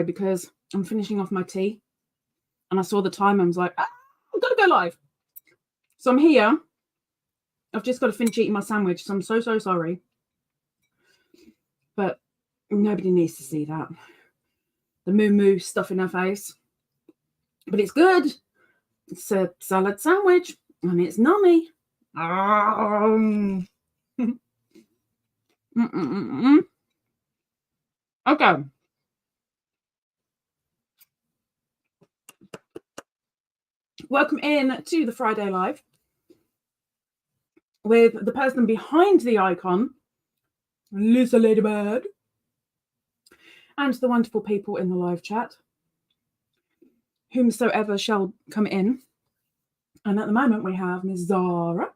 because I'm finishing off my tea and I saw the time and I was like, I've got to go live. So I'm here. I've just got to finish eating my sandwich. So I'm so sorry. But nobody needs to see that. The moo stuff in her face. But it's good. It's a salad sandwich and it's nummy. Okay. Welcome in to the Friday Live with the person behind the icon, Miss.Lady.bird, and the wonderful people in the live chat, whomsoever shall come in. And at the moment we have Miss Zara.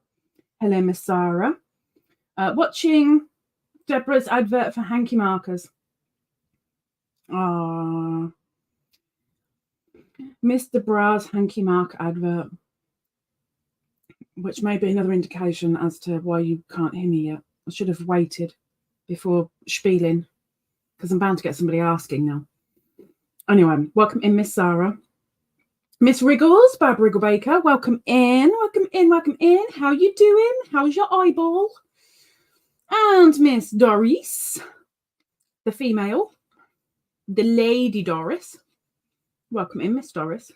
Hello, Miss Zara. Watching Deborah's advert for hanky markers. Miss Deborah's hanky mark advert, which may be another indication as to why you can't hear me yet. I should have waited before spieling, because I'm bound to get somebody asking now. Anyway, welcome in, Miss Zara. Miss Wriggles, Bab Wriggle Baker, welcome in, welcome in, welcome in. How you doing? How's your eyeball? And Miss Doris, the female, the Lady Doris. Welcome in, Miss Doris.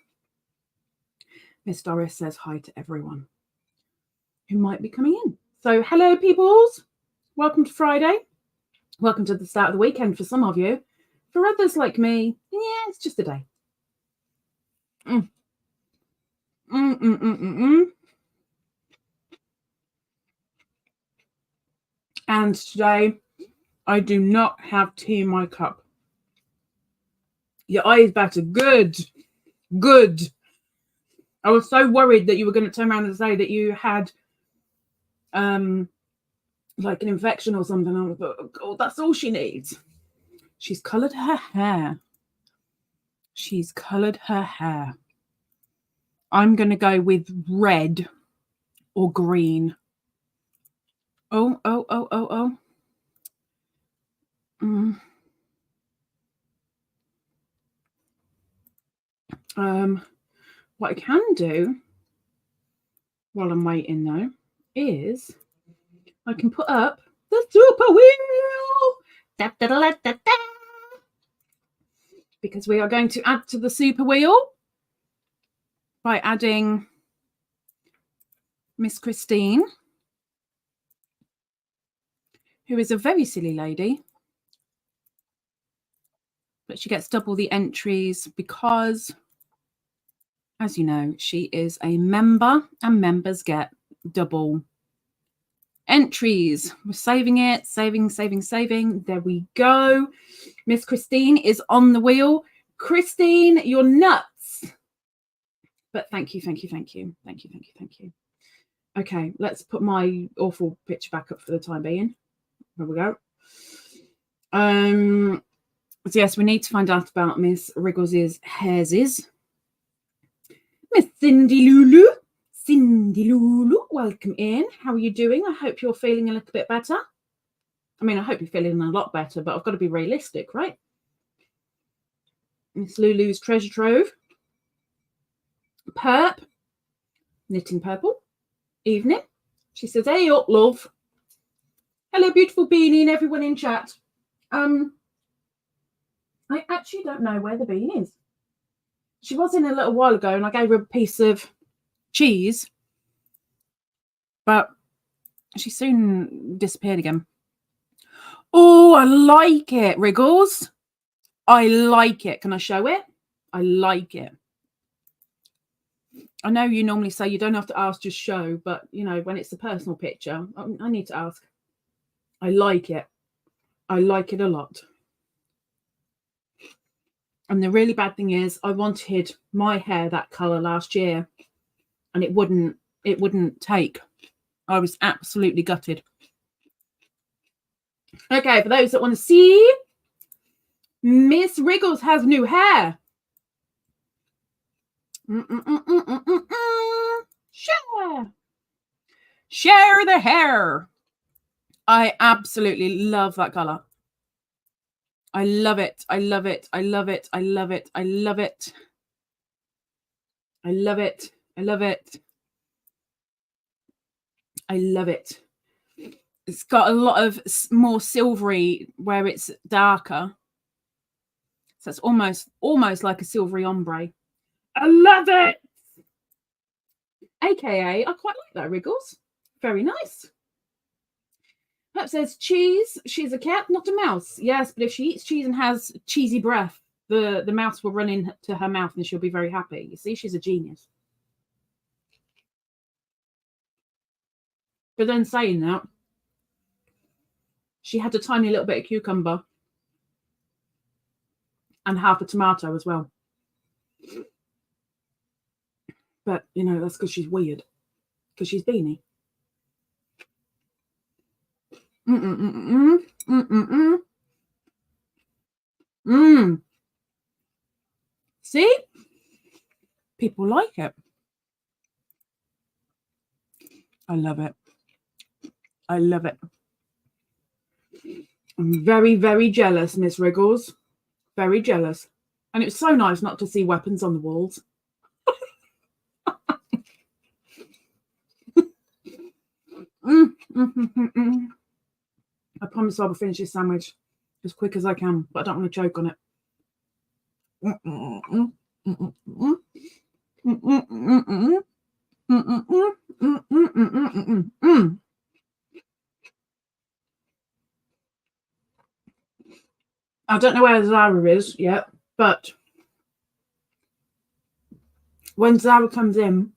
Miss Doris says hi to everyone who might be coming in. So hello, peoples. Welcome to Friday. Welcome to the start of the weekend for some of you. For others like me, yeah, it's just a day. And today, I do not have tea in my cup. Your eye is better. Good. Good. I was so worried that you were going to turn around and say that you had like an infection or something. I was like, oh God, that's all she needs. She's coloured her hair. She's coloured her hair. I'm going to go with red or green. Oh. What I can do while I'm waiting though is I can put up the super wheel. Da, da, da, da, da. Because we are going to add to the super wheel by adding Miss Christine, who is a very silly lady, but she gets double the entries because, as you know, she is a member and members get double entries. We're saving it, saving. There we go. Miss Christine is on the wheel. Christine, you're nuts. But thank you. Okay, let's put my awful picture back up for the time being. There we go. So yes, we need to find out about Miss Wriggles' hairs. Miss Cindy Lulu, welcome in. How are you doing? I hope you're feeling a little bit better. I mean, I hope you're feeling a lot better, but I've got to be realistic, right? Miss Lulu's treasure trove. Perp, knitting purple. Evening. She says, hey up, love. Hello, beautiful Beany and everyone in chat. I actually don't know where the bean is. She was in a little while ago and I gave her a piece of cheese, but she soon disappeared again. Oh, I like it, Wriggles. I like it. Can I show it? I like it. I know you normally say you don't have to ask, just show, but, you know, when it's a personal picture, I need to ask. I like it. I like it a lot. And the really bad thing is I wanted my hair that colour last year and it wouldn't take. I was absolutely gutted. Okay, for those that want to see, Miss Wriggles has new hair. Share the hair. I absolutely love that colour. I love it. I love it. I love it. I love it. I love it. I love it. I love it. I love it. It's got a lot of more silvery where it's darker. So it's almost like a silvery ombre. I love it. AKA, I quite like that, Wriggles. Very nice. Perhaps says cheese. She's a cat, not a mouse. Yes, but if she eats cheese and has cheesy breath, the mouse will run into her mouth and she'll be very happy. You see, she's a genius. But then saying that, she had a tiny little bit of cucumber and half a tomato as well. But, you know, that's because she's weird. Because she's Beany. See? People like it. I love it. I love it. I'm very, very jealous, Miss Wriggles. Very jealous. And it's so nice not to see weapons on the walls. I promise I will finish this sandwich as quick as I can, but I don't want to choke on it. I don't know where Zara is yet, but when Zara comes in,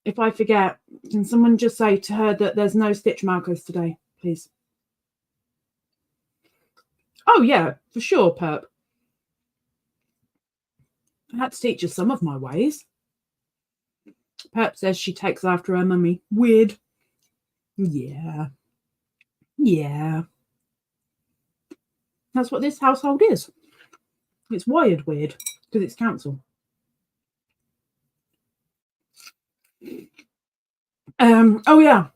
if I forget, can someone just say to her that there's no stitch markers today, please? Oh, yeah, for sure, Perp. I had to teach her some of my ways. Perp says she takes after her mummy. Weird. Yeah. Yeah. That's what this household is. It's wired weird because it's council. Oh, yeah.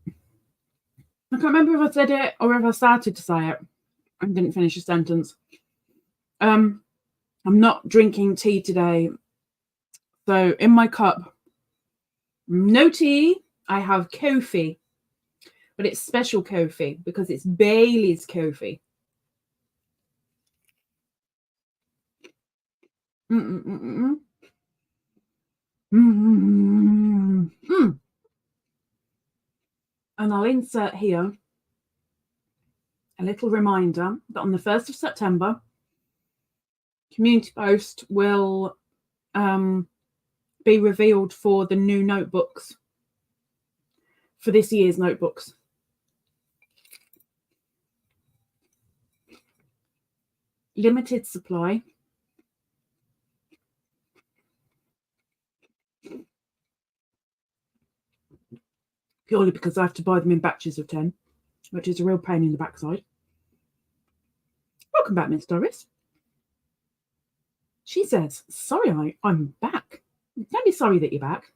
I can't remember if I said it or if I started to say it and didn't finish a sentence. I'm not drinking tea today. So in my cup, no tea. I have coffee, but it's special coffee because it's Bailey's coffee. And I'll insert here a little reminder that on the 1st of September, Community Post will be revealed for the new notebooks, for this year's notebooks. Limited supply. Purely because I have to buy them in batches of 10, which is a real pain in the backside. Welcome back, Miss Doris. She says, sorry, I'm back. Don't be sorry that you're back.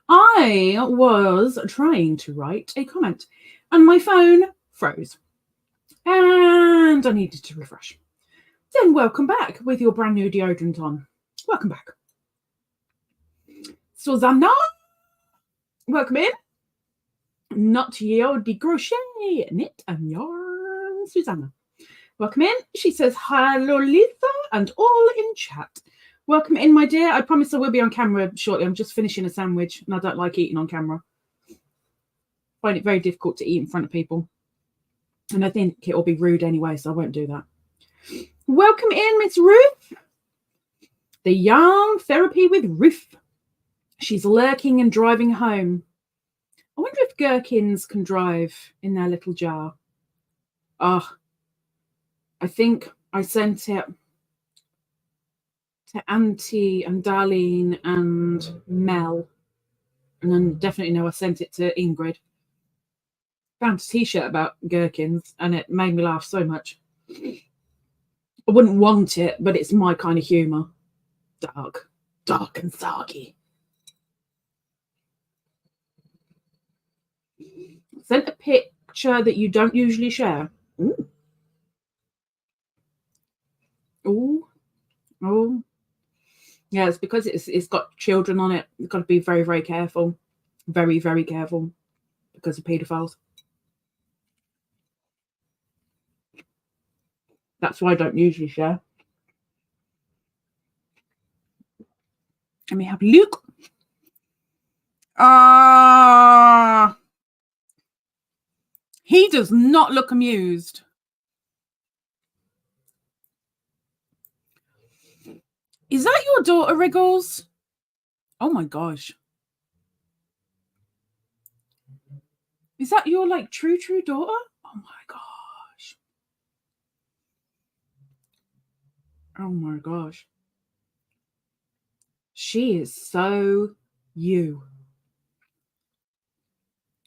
I was trying to write a comment and my phone froze and I needed to refresh. Then welcome back with your brand new deodorant on. Welcome back. Susanna, welcome in. Not your de crochet, knit and yarn, Susanna. Welcome in. She says, hello, Lisa, and all in chat. Welcome in, my dear. I promise I will be on camera shortly. I'm just finishing a sandwich, and I don't like eating on camera. I find it very difficult to eat in front of people. And I think it will be rude anyway, so I won't do that. Welcome in, Miss Ruth. The Yarn Therapy with Ruth. She's lurking and driving home. I wonder if gherkins can drive in their little jar. Oh, I think I sent it to Auntie and Darlene and Mel. And then definitely know I sent it to Ingrid. Found a t-shirt about gherkins and it made me laugh so much. I wouldn't want it, but it's my kind of humour. Dark and sarky. Sent a picture that you don't usually share. Ooh. Oh, oh. Yeah, it's because it's got children on it. You've got to be very, very careful. Very, very careful because of paedophiles. That's why I don't usually share. Let me have a look. He does not look amused. Is that your daughter, Wriggles? Oh my gosh. Is that your like true daughter? Oh my gosh. Oh my gosh. She is so you.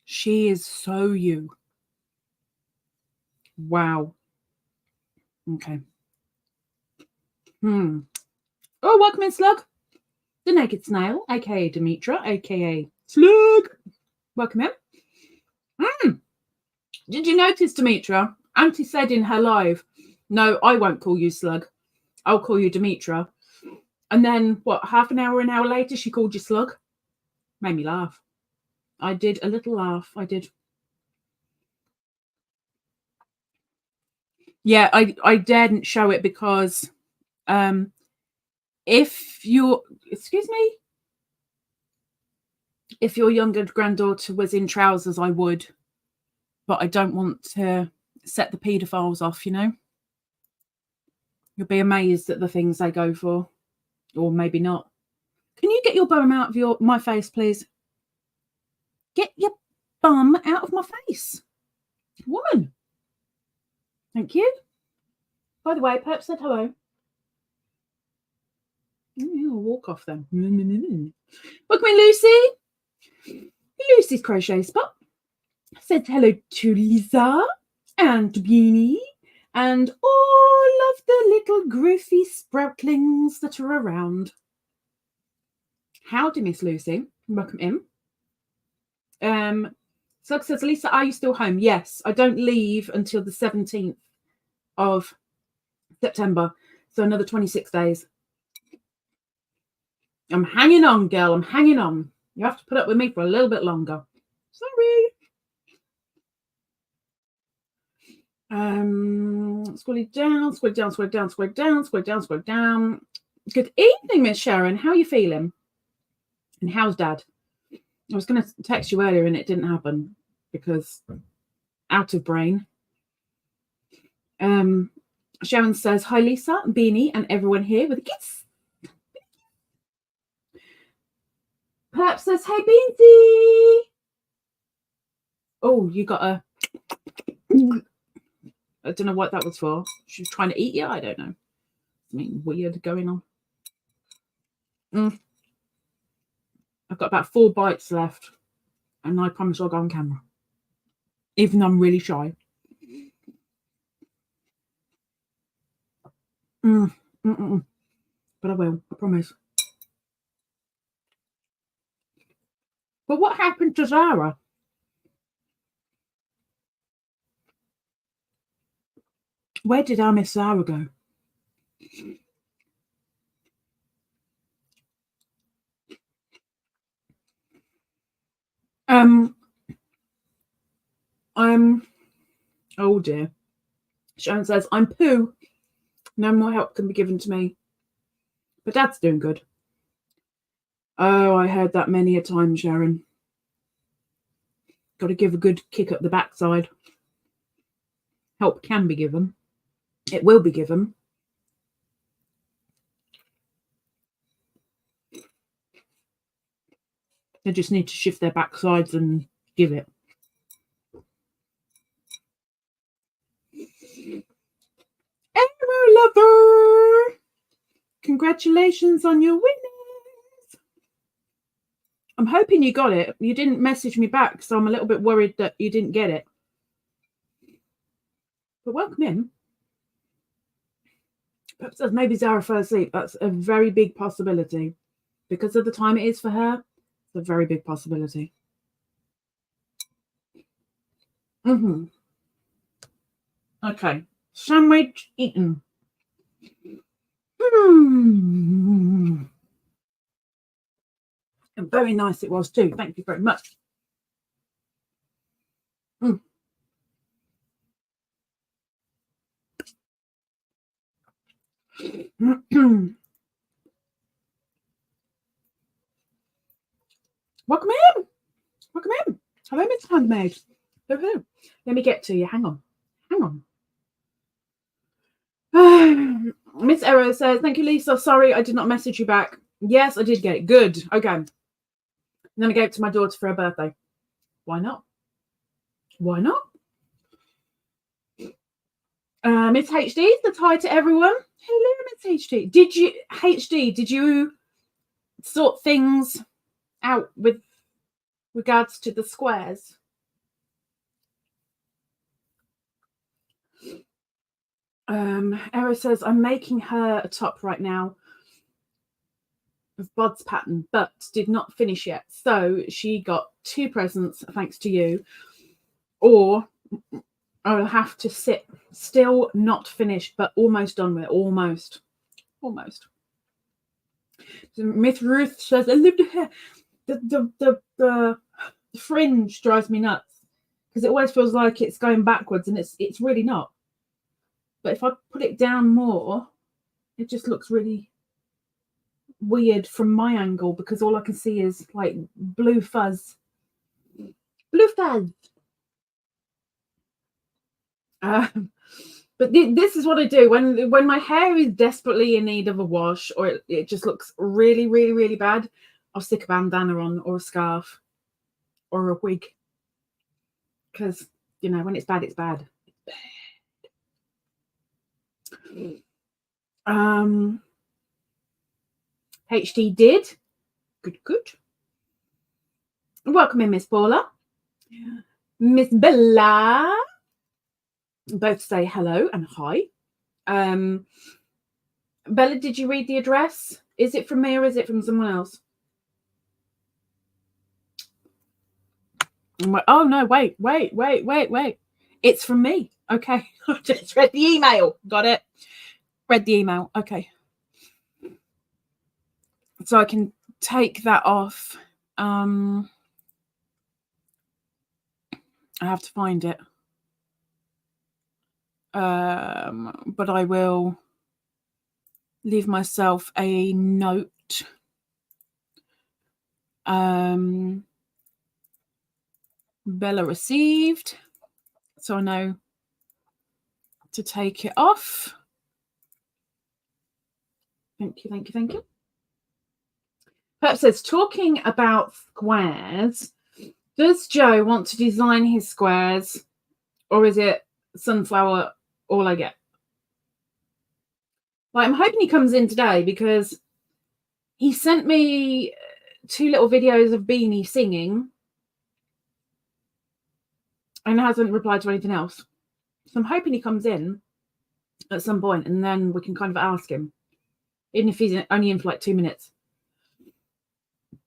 She is so you. Wow. Okay. Oh, welcome in, Slug. The Naked Snail, aka Demetra, aka Slug. Welcome in. Did you notice, Demetra? Auntie said in her live, no, I won't call you Slug. I'll call you Demetra. And then, what, half an hour later, she called you Slug? Made me laugh. I did a little laugh. I did. Yeah, I daren't show it because if your younger granddaughter was in trousers, I would. But I don't want to set the paedophiles off, you know? You'll be amazed at the things they go for. Or maybe not. Can you get your bum out of my face, please? Get your bum out of my face. Woman. Thank you. By the way, Perp said hello. I'll walk off then. Welcome in, Lucy. Lucy's Crochet Spot said hello to Lisa and to Beany and all of the little groovy sproutlings that are around. Howdy, Miss Lucy. Welcome in. Slug says, Lisa, are you still home? Yes, I don't leave until the 17th of September. So another 26 days. I'm hanging on, girl. I'm hanging on. You have to put up with me for a little bit longer. Sorry. Scroll it down, scroll it down, scroll it down, scroll it down, scroll it down, scroll it down. Good evening, Miss Sharon. How are you feeling? And how's Dad? I was going to text you earlier and it didn't happen because out of brain. Sharon says, hi, Lisa, Beany, and everyone here with a kiss. Perp says, hey, Beansy. Oh, you got a... I don't know what that was for. She was trying to eat you? I don't know. Something weird going on. I've got about 4 bites left. And I promise I'll go on camera. Even though I'm really shy. But I will. I promise. But what happened to Zara? Where did our Miss Zara go? Oh dear. Sharon says, I'm poo. No more help can be given to me. But Dad's doing good. Oh, I heard that many a time, Sharon. Got to give a good kick up the backside. Help can be given. It will be given. They just need to shift their backsides and give it. Hello, lover. Congratulations on your winnings. I'm hoping you got it. You didn't message me back, so I'm a little bit worried that you didn't get it. But welcome in. Perhaps maybe Zara fell asleep. That's a very big possibility. Because of the time it is for her, it's a very big possibility. Okay. Sandwich eaten. Very nice it was too. Thank you very much. Welcome in. Welcome in. Hello, Miss Handmaid. Let me get to you. Hang on. Miss Error says, thank you, Lisa. Sorry, I did not message you back. Yes, I did get it. Good. Okay. And then I gave it to my daughter for her birthday. Why not? Why not? Miss HD, that's hi to everyone. Hello, Miss HD. Did you sort things out with regards to the squares? Era says, I'm making her a top right now of Bod's pattern, but did not finish yet. So she got 2 presents thanks to you, or I'll have to sit still, not finished, but almost done with it. Almost. Miss Ruth says, I love the hair. The fringe drives me nuts because it always feels like it's going backwards, and it's really not. But if I put it down more, it just looks really weird from my angle because all I can see is like blue fuzz. But this is what I do when my hair is desperately in need of a wash, or it just looks really, really, really bad. I'll stick a bandana on, or a scarf, or a wig, because when it's bad, it's bad. HD did. Good. Welcome in, Miss Paula. Miss Bella. Both say hello and hi. Bella, did you read the address? Is it from me or is it from someone else? Oh, no, wait. It's from me. Okay. I just read the email. Got it. Read the email. Okay. So I can take that off. I have to find it. But I will leave myself a note. Bella received, so I know to take it off. Thank you. Perhaps says, talking about squares, does Joe want to design his squares, or is it sunflower all I get? Well, I'm hoping he comes in today because he sent me 2 little videos of Beany singing and hasn't replied to anything else. So I'm hoping he comes in at some point and then we can kind of ask him, even if he's only in for like 2 minutes.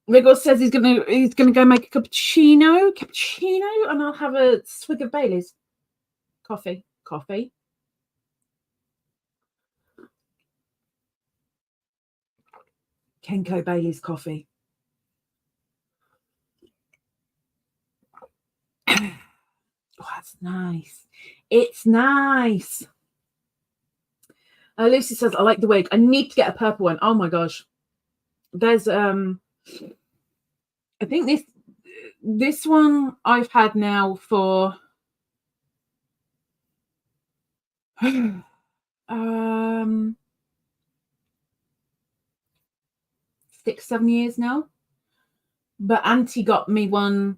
Rigor says he's gonna go make a cappuccino, and I'll have a swig of Bailey's. Coffee. Kenko Bailey's coffee. Oh, that's nice. It's nice. Lucy says, I like the wig. I need to get a purple one. Oh my gosh. There's I think this one I've had now for 6-7 years now. But Auntie got me one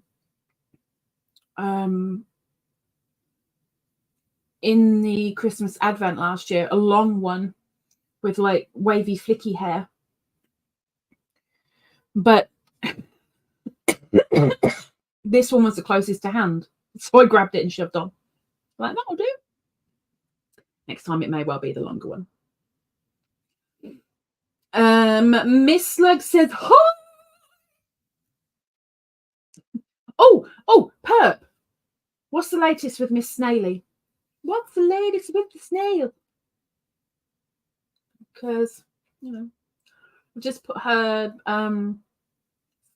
in the Christmas Advent last year, a long one with like wavy flicky hair. But this one was the closest to hand, so I grabbed it and shoved on. Like, that'll do. Next time it may well be the longer one. Miss Slug says, oh, Perp. What's the latest with Miss Snaily? What's the latest with the snail? Because, we just put her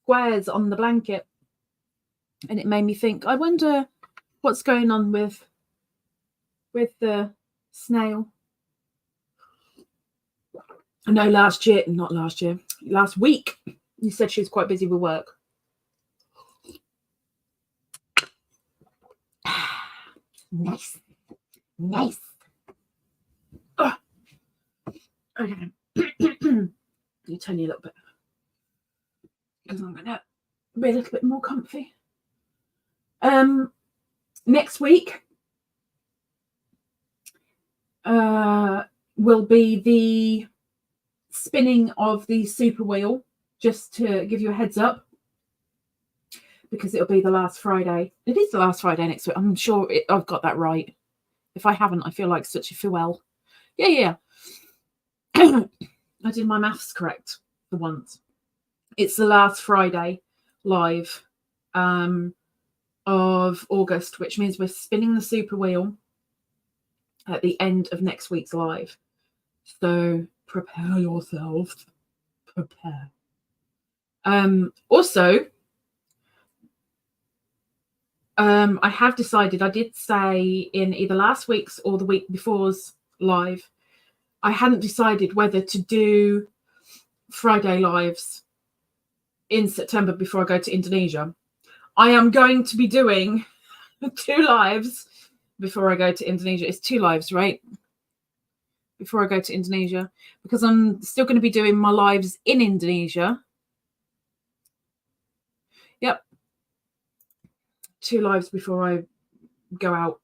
squares on the blanket, and it made me think, I wonder what's going on with the snail. I know last week, you said she was quite busy with work. Nice. Oh. Okay. You turn you a little bit, because I'm gonna be a little bit more comfy. Next week will be the spinning of the super wheel, just to give you a heads up, because it'll be the last Friday. It is the last Friday next week. I'm sure I've got that right. If I haven't, I feel like such a fool. Yeah. I did my maths correct for once. It's the last Friday live of August, which means we're spinning the super wheel at the end of next week's live. So prepare yourselves. Prepare. Also, I have decided, I did say in either last week's or the week before's live, I hadn't decided whether to do Friday lives in September before I go to Indonesia. I am going to be doing 2 lives before I go to Indonesia. It's 2 lives, right? Before I go to Indonesia, because I'm still going to be doing my lives in Indonesia. Yep. 2 lives before I go out.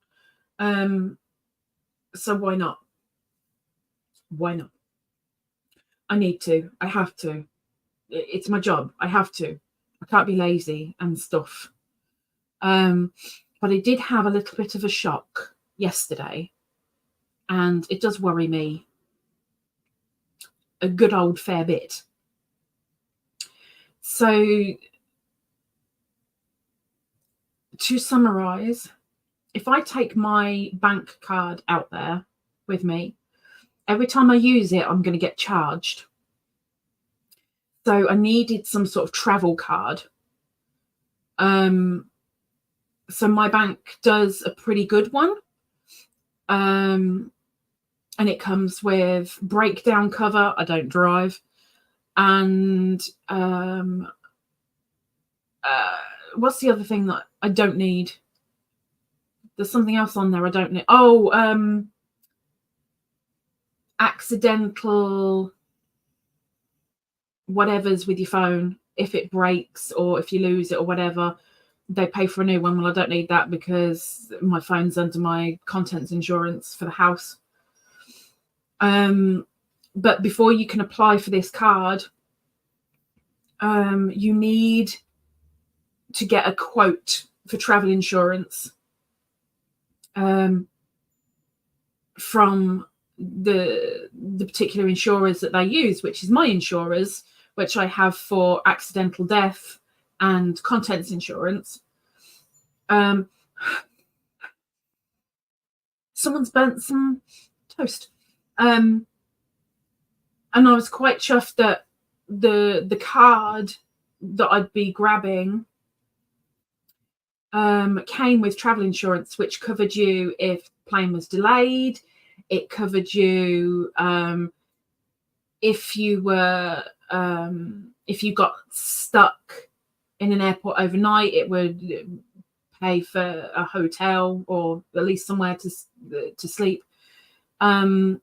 So why not? Why not? I need to. I have to. It's my job. I have to. I can't be lazy and stuff. But I did have a little bit of a shock yesterday, and it does worry me a good old fair bit. So to summarize, if I take my bank card out there with me, every time I use it, I'm going to get charged. So I needed some sort of travel card. So my bank does a pretty good one. And it comes with breakdown cover. I don't drive. And what's the other thing that I don't need? There's something else on there I don't need. Oh, accidental whatever's with your phone. If it breaks or if you lose it or whatever, they pay for a new one. Well, I don't need that because my phone's under my contents insurance for the house. But before you can apply for this card, you need to get a quote for travel insurance from the particular insurers that they use, which is my insurers, which I have for accidental death and contents insurance. Someone's burnt some toast. And I was quite chuffed that the card that I'd be grabbing came with travel insurance, which covered you if plane was delayed. It covered you if you were if you got stuck in an airport overnight. It would pay for a hotel or at least somewhere to sleep. And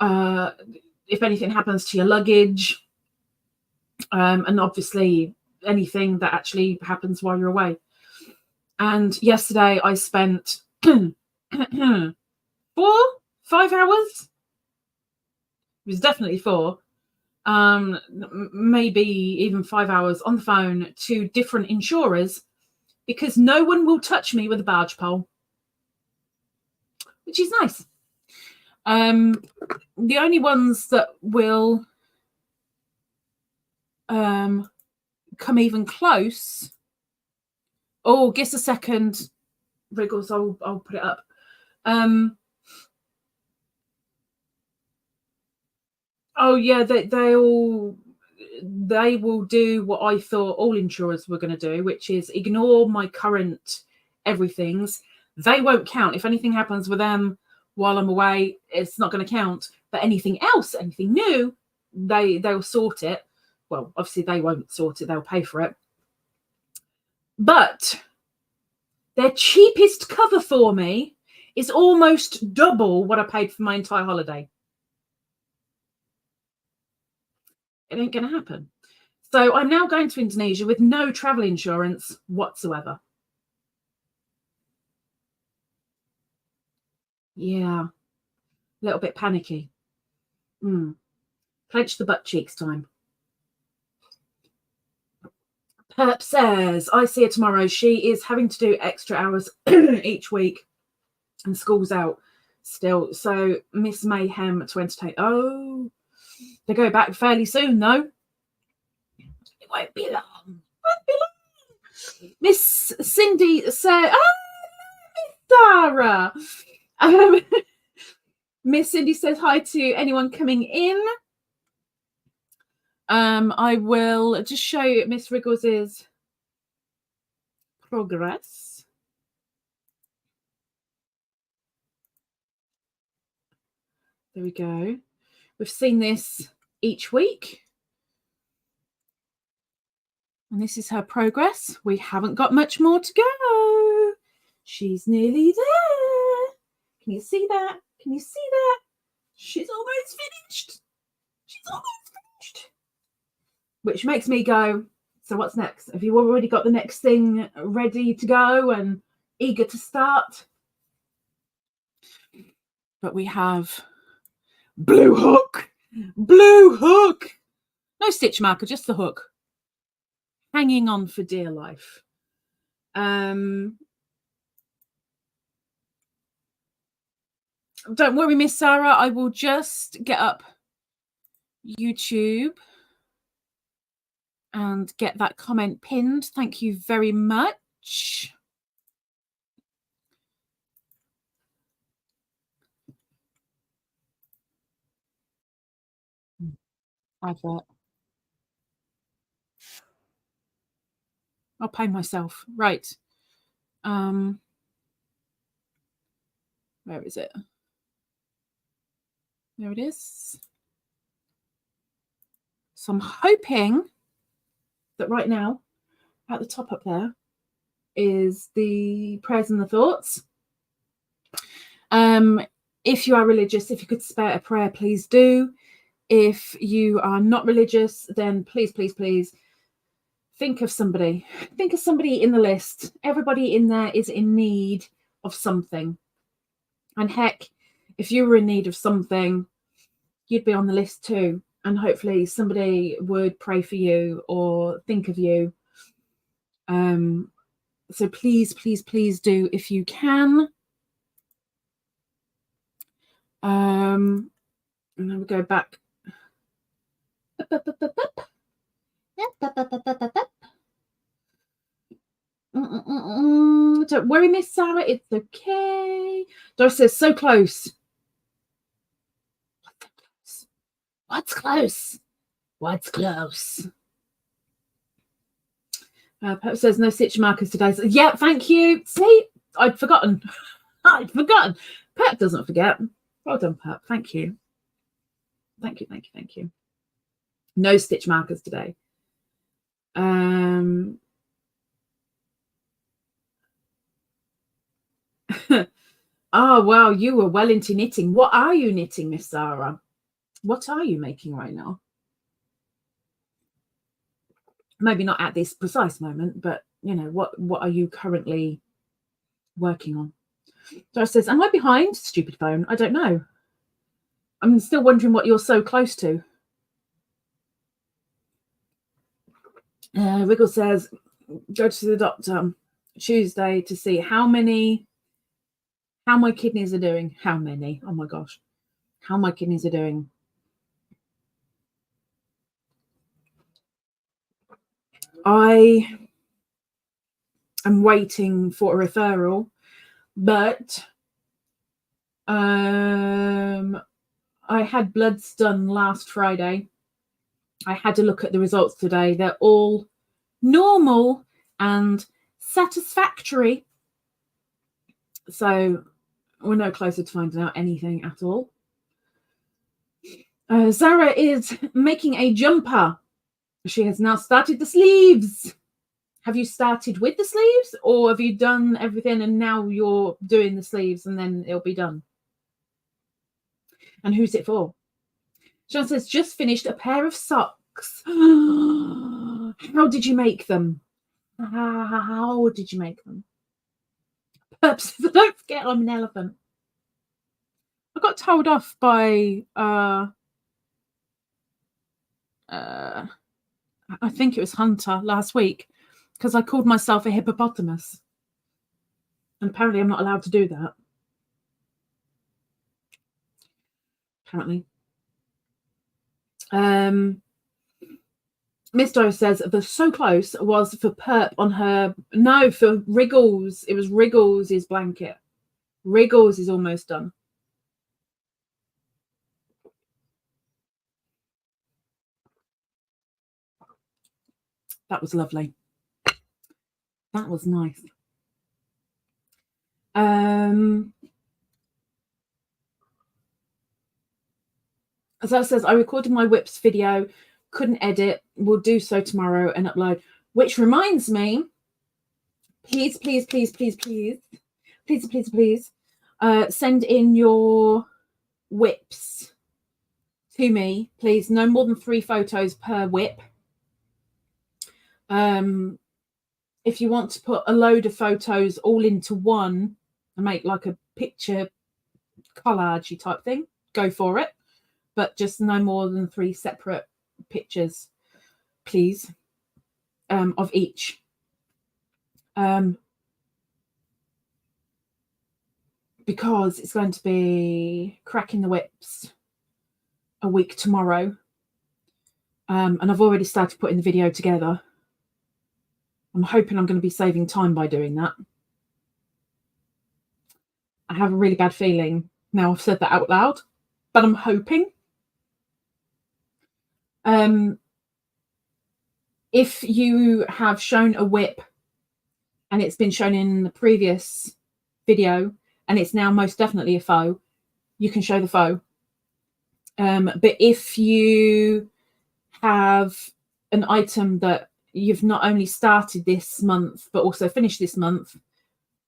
if anything happens to your luggage, and obviously anything that actually happens while you're away. And yesterday I spent 4-5 hours. It was definitely 4, maybe even 5 hours on the phone to different insurers because no one will touch me with a barge pole, which is nice. The only ones that will come even close. Oh, guess a second, Wriggles. I'll put it up. Oh yeah, they all they will do what I thought all insurers were going to do, which is ignore my current everything's. They won't count. If anything happens with them while I'm away, it's not going to count. But anything else, anything new, they'll sort it. Well, obviously they won't sort it. They'll pay for it. But their cheapest cover for me is almost double what I paid for my entire holiday. It ain't going to happen. So I'm now going to Indonesia with no travel insurance whatsoever. Yeah, a little bit panicky. Clench the butt cheeks time. Perp says, I see her tomorrow. She is having to do extra hours each week and school's out still. So Miss Mayhem to entertain. Oh, they go back fairly soon though. It won't be long. Miss Cindy said, Sarah. Miss Cindy says hi to anyone coming in. I will just show Miss Wriggles's progress. There we go. We've seen this each week. And this is her progress. We haven't got much more to go. She's nearly there. Can you see that? Can you see that? She's almost finished. She's almost finished. Which makes me go, so what's next? Have you already got the next thing ready to go and eager to start? But we have blue hook. Blue hook. No stitch marker, just the hook. Hanging on for dear life. Don't worry, Miss Sarah. I will just get up YouTube and get that comment pinned. Thank you very much. Advert. I'll pay myself. Right. Where is it? There it is. So I'm hoping that right now, at the top up there, is the prayers and the thoughts. If you are religious, if you could spare a prayer, please do. If you are not religious, then please, please, please think of somebody. Think of somebody in the list. Everybody in there is in need of something. And heck, if you were in need of something, you'd be on the list too. And hopefully somebody would pray for you or think of you. So please, please, please do if you can. And then we go back. Don't worry, Miss Sarah, it's okay. Doris says, so close. What's close? What's close? Pep says, no stitch markers today. So, yeah, thank you. See, I'd forgotten. I'd forgotten. Pep doesn't forget. Well done, Pep. Thank you. Thank you, thank you, thank you. No stitch markers today. Oh, wow, you were well into knitting. What are you knitting, Miss Sarah? What are you making right now? Maybe not at this precise moment, but, you know, what are you currently working on? Doris says, am I behind? Stupid phone. I don't know. I'm still wondering what you're so close to. Wriggle says, go to the doctor Tuesday to see how my kidneys are doing. How many? Oh my gosh. How my kidneys are doing. I am waiting for a referral, but I had bloods done last Friday I had a look at the results today. They're all normal and satisfactory. So we're no closer to finding out anything at all. Zara is making a jumper. She has now started the sleeves. Have you started with the sleeves, or have you done everything and now you're doing the sleeves and then it'll be done? And who's it for? John says, just finished a pair of socks. How did you make them? How did you make them? Perhaps don't forget I'm an elephant. I got told off by I think it was Hunter last week because I called myself a hippopotamus. And apparently I'm not allowed to do that. Apparently. Miss Doe says the so close was for Perp on her. No, for Wriggles. It was Wriggles' blanket. Wriggles is almost done. That was lovely. That was nice. As I says, I recorded my whips video, couldn't edit, will do so tomorrow and upload. Which reminds me, please, send in your whips to me, please. No more than 3 photos per whip. If you want to put a load of photos all into one and make like a picture collage type thing, go for it. But just no more than 3 separate pictures, please, of each. Because it's going to be cracking the whips a week tomorrow. And I've already started putting the video together. I'm hoping I'm going to be saving time by doing that. I have a really bad feeling now I've said that out loud, but I'm hoping. If you have shown a whip and it's been shown in the previous video and it's now most definitely a faux, you can show the faux. But if you have an item that you've not only started this month but also finished this month,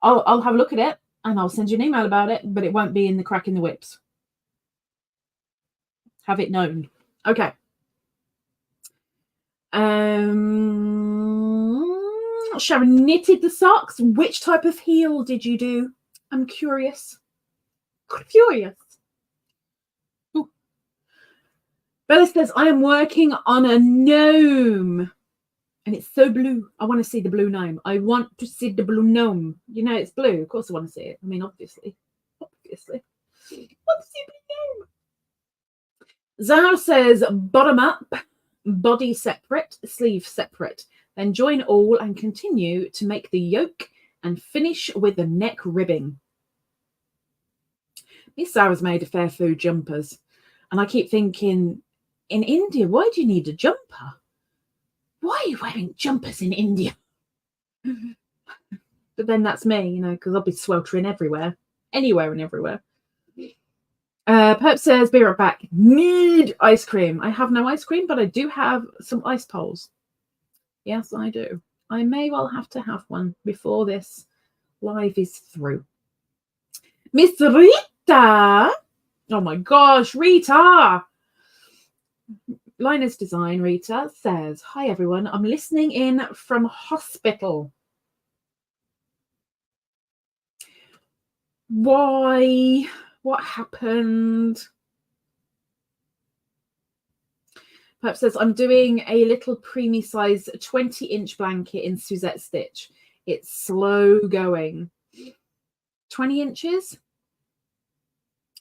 I'll have a look at it and I'll send you an email about it, but it won't be in the cracking the whips. Have it known. Okay. Sharon knitted the socks. Which type of heel did you do? I'm curious. Ooh. Bella says, I am working on a gnome. And it's so blue. I want to see the blue gnome. I want to see the blue gnome. You know, it's blue. Of course I want to see it. I mean, obviously. I want to see blue gnome. Zara says, bottom up. Body separate, sleeve separate. Then join all and continue to make the yoke and finish with the neck ribbing. Miss Sarah's made a fair few jumpers. And I keep thinking, in India, why do you need a jumper? Why are you wearing jumpers in India? But then that's me, you know, because I'll be sweltering everywhere. Anywhere and everywhere. Perp says, be right back. Need ice cream. I have no ice cream, but I do have some ice poles. Yes, I do. I may well have to have one before this live is through. Miss Rita. Oh my gosh, Rita. Linus Design, Rita says, hi everyone. I'm listening in from hospital. Why? What happened? Perhaps says, I'm doing a little preemie size 20-inch blanket in Suzette stitch. It's slow going. 20 inches?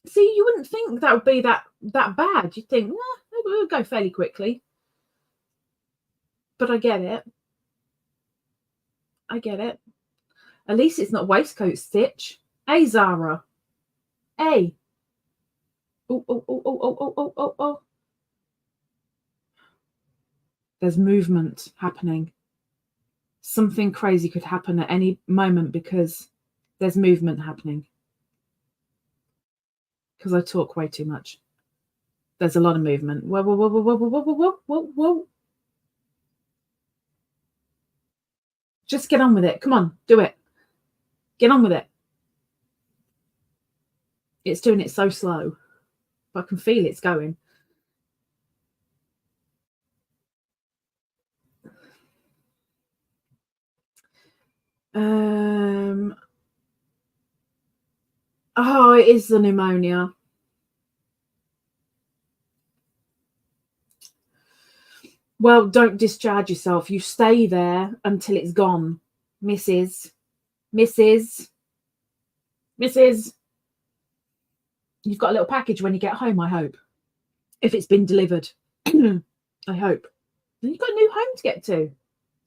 See, you wouldn't think that would be that bad. You'd think, it will go fairly quickly. But I get it. At least it's not waistcoat stitch. Hey, Zara. Hey. Oh. There's movement happening. Something crazy could happen at any moment because there's movement happening. Because I talk way too much. There's a lot of movement. Whoa, whoa, whoa, whoa, whoa, whoa, whoa, whoa, whoa, whoa. Just get on with it. Come on, do it. Get on with it. It's doing it so slow, but I can feel it's going. Oh, it is the pneumonia. Well, don't discharge yourself. You stay there until it's gone. Mrs. You've got a little package when you get home, I hope. If it's been delivered. I hope. And you've got a new home to get to.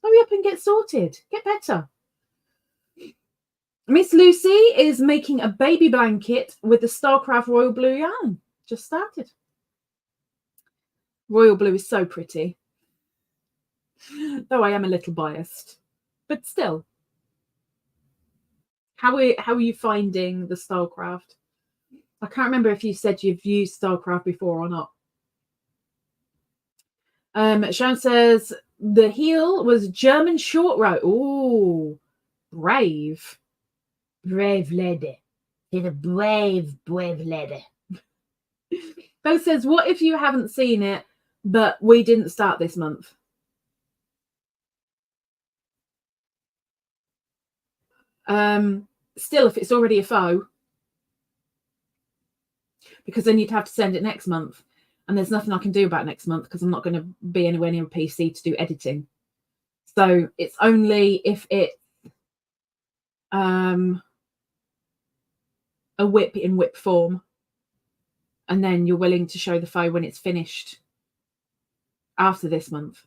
Hurry up and get sorted. Get better. Miss Lucy is making a baby blanket with the Starcraft Royal Blue yarn. Just started. Royal Blue is so pretty. Though I am a little biased. But still. How are you finding the Starcraft? I can't remember if you said you've used Starcraft before or not. Sharon says the heel was German short row. Oh, brave. Brave lady. She's a brave lady. Bo says, what if you haven't seen it, but we didn't start this month? Still, if it's already a faux, because then you'd have to send it next month. And there's nothing I can do about next month because I'm not going to be anywhere near a PC to do editing. So it's only if it's a whip in whip form, and then you're willing to show the faux when it's finished after this month.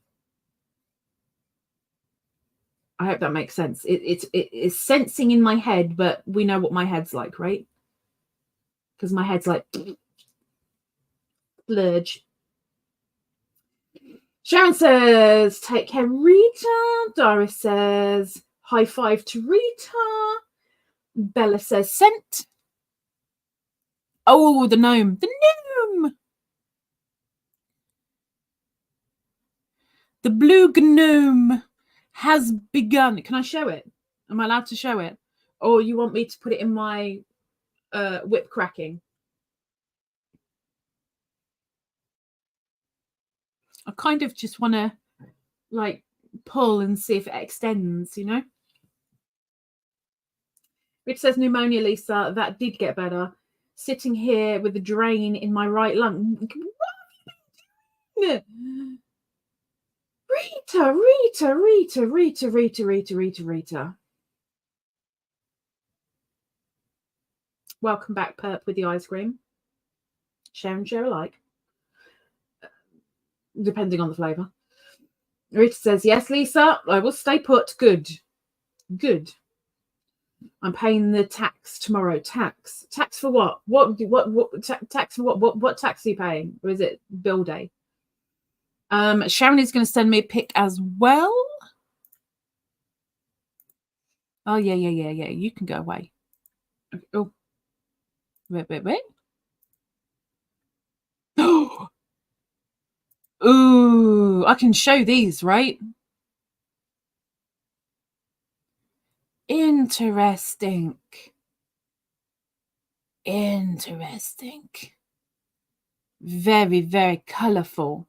I hope that makes sense. It's sensing in my head, but we know what my head's like, right? Because my head's like splurge. Sharon says, take care, Rita. Doris says, high five to Rita. Bella says, sent. Oh, the gnome. The gnome. The blue gnome has begun. Can I show it? Am I allowed to show it? Or you want me to put it in my whip cracking? I kind of just want to like pull and see if it extends, you know? Which says pneumonia, Lisa. That did get better. Sitting here with the drain in my right lung. Rita. Welcome back, Perp with the ice cream. Share and share alike. Depending on the flavour. Rita says, yes, Lisa, I will stay put. Good. Good. I'm paying the tax tomorrow. Tax for what? Tax for what? What tax are you paying? Or is it bill day? Sharon is going to send me a pic as well. Oh, yeah. You can go away. Oh. Wait. Oh. Ooh, I can show these, right? Interesting. Very, very colourful.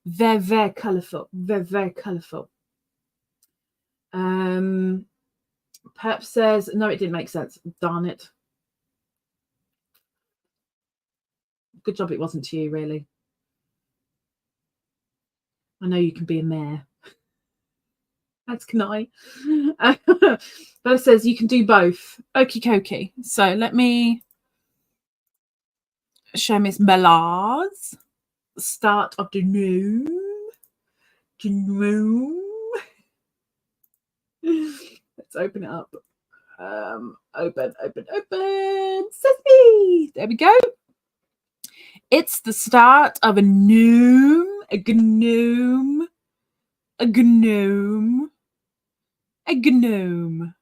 Very colourful. Very colourful. Perp says, no, it didn't make sense. Darn it. Good job it wasn't to you, really. I know you can be a mayor. That's can I. Bella says you can do both. Okie dokie. So let me show Miss Bella's start of the gnome. Let's open it up. Open. Sesame. There we go. It's the start of a gnome A gnome. A gnome. A gnome.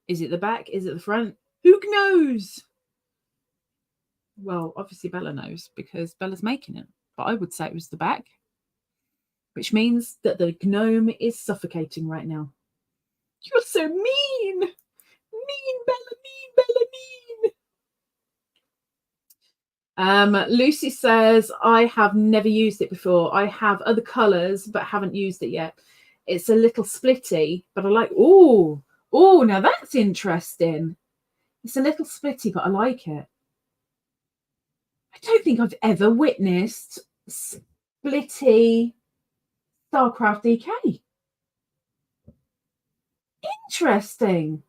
Is it the back? Is it the front? Who knows? Well, obviously Bella knows because Bella's making it. But I would say it was the back. Which means that the gnome is suffocating right now. You're so mean. Mean, Bella, mean, Bella, mean. Lucy says, I have never used it before. I have other colours, but haven't used it yet. It's a little splitty, but I like, oh, now that's interesting. It's a little splitty, but I like it. I don't think I've ever witnessed splitty Starcraft DK. Interesting.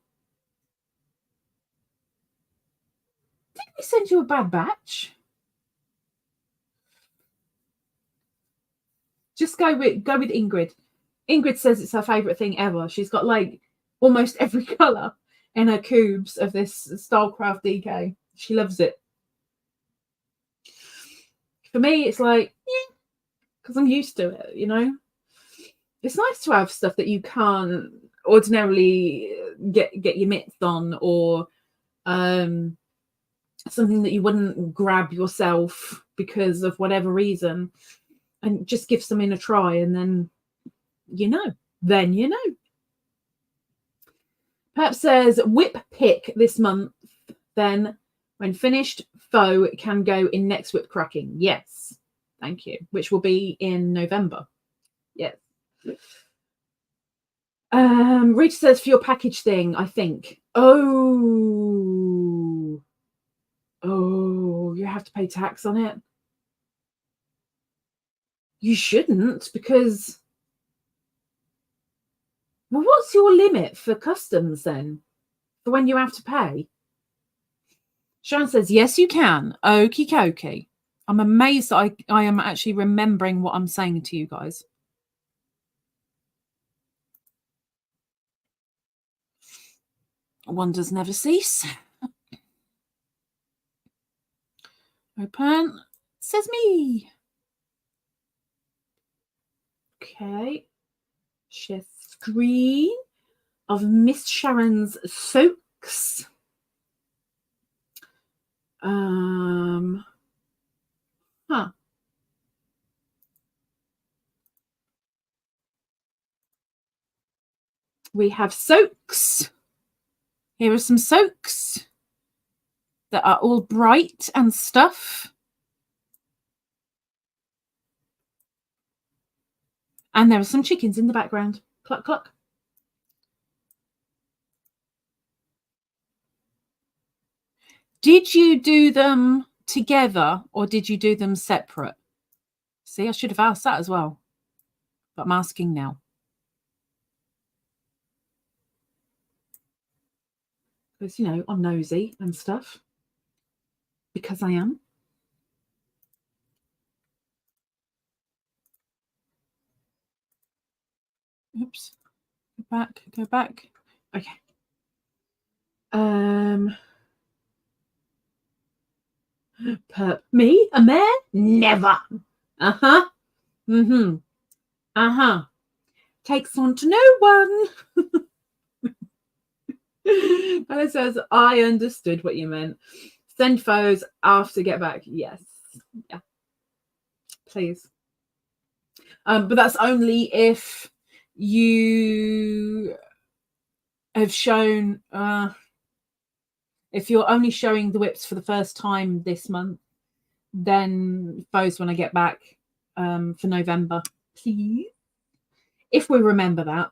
Did we send you a bad batch? Just go with Ingrid. Ingrid says it's her favourite thing ever. She's got like almost every colour in her cubes of this Starcraft DK. She loves it. For me, it's like, yeah, because I'm used to it, you know. It's nice to have stuff that you can't ordinarily get your mitts on, or something that you wouldn't grab yourself because of whatever reason, and just give something a try, and then you know. Perhaps says whip pick this month, then when finished, faux can go in next whip cracking. Yes, thank you. Which will be in November. Yes. Rita says for your package thing, I think. Oh, you have to pay tax on it. You shouldn't, because, well, what's your limit for customs then? For when you have to pay? Sharon says, yes, you can. Okie dokie. I'm amazed that I am actually remembering what I'm saying to you guys. Wonders never cease. Open. Says me. Okay. Share screen of Miss Sharon's soaks. We have soaks. Here are some soaks that are all bright and stuff. And there are some chickens in the background. Cluck, cluck. Did you do them together or did you do them separate? See, I should have asked that as well, but I'm asking now. Because, you know, I'm nosy and stuff. Because I am. Oops. Go back. Okay. Me? A man? Never. Uh-huh. Mm-hmm. Uh-huh. Takes on to no one. Bella says, I understood what you meant. Send photos after get back. Yes. Yeah. Please. But that's only if you have shown, if you're only showing the whips for the first time this month, then photos when I get back for November, please. If we remember that.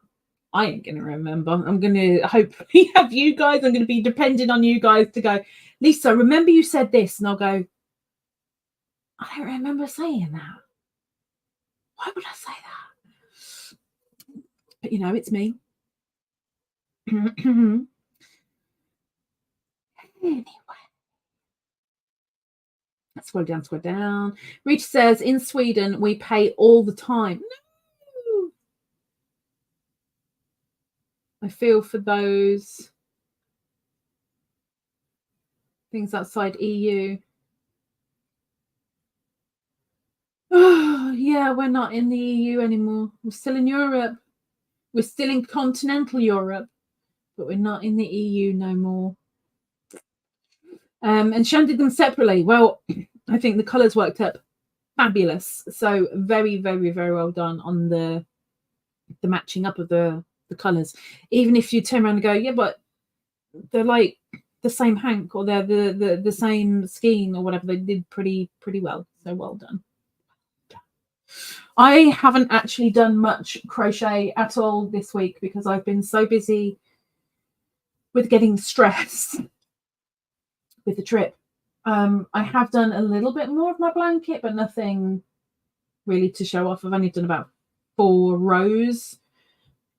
I ain't going to remember. I'm going to hopefully have you guys. I'm going to be depending on you guys to go, Lisa, remember you said this? And I'll go, I don't remember saying that. Why would I say that? But, you know, it's me. Anyway. Scroll down. Rita says, in Sweden, we pay all the time. No. I feel for those things outside EU. Oh, yeah, we're not in the EU anymore. We're still in Europe. We're still in continental Europe, but we're not in the EU no more. And Shan did them separately. Well, I think the colours worked up fabulous. So very, very, very well done on the matching up of the colours. Even if you turn around and go, yeah, but they're like the same hank, or they're the same skein or whatever, they did pretty well. So well done. I haven't actually done much crochet at all this week because I've been so busy with getting stressed with the trip. I have done a little bit more of my blanket, but nothing really to show off. I've only done about 4 rows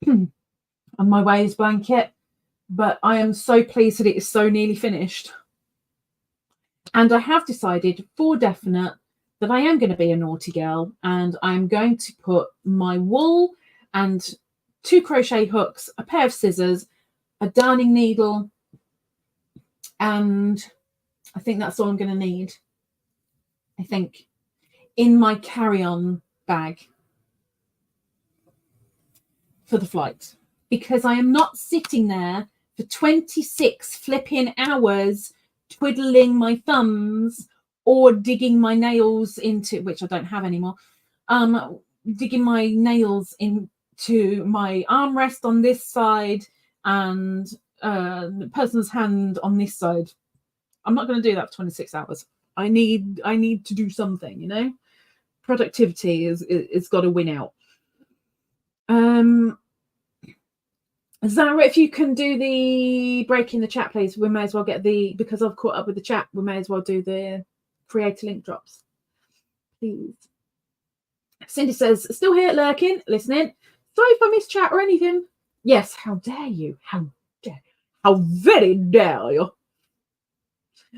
on my waist blanket, but I am so pleased that it is so nearly finished. And I have decided for definite that I am going to be a naughty girl, and I'm going to put my wool and 2 crochet hooks, a pair of scissors, a darning needle, and I think that's all I'm going to need, I think, in my carry-on bag for the flight, because I am not sitting there for 26 flipping hours twiddling my thumbs or digging my nails into, which I don't have anymore, digging my nails into my armrest on this side and the person's hand on this side. I'm not going to do that for 26 hours. I need to do something, you know. Productivity is got to win out. Zara, if you can do the break in the chat, please. We may as well get because I've caught up with the chat, we may as well do the creator link drops, please. Cindy says, still here lurking, listening. Sorry if I missed chat or anything. Yes, how dare you? How very dare you?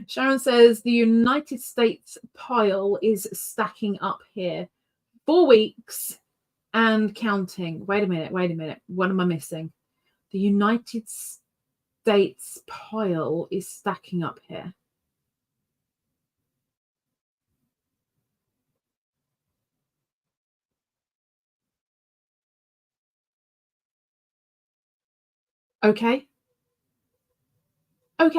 Sharon says the United States pile is stacking up here. 4 weeks and counting. Wait a minute. What am I missing? The United States pile is stacking up here. Okay. I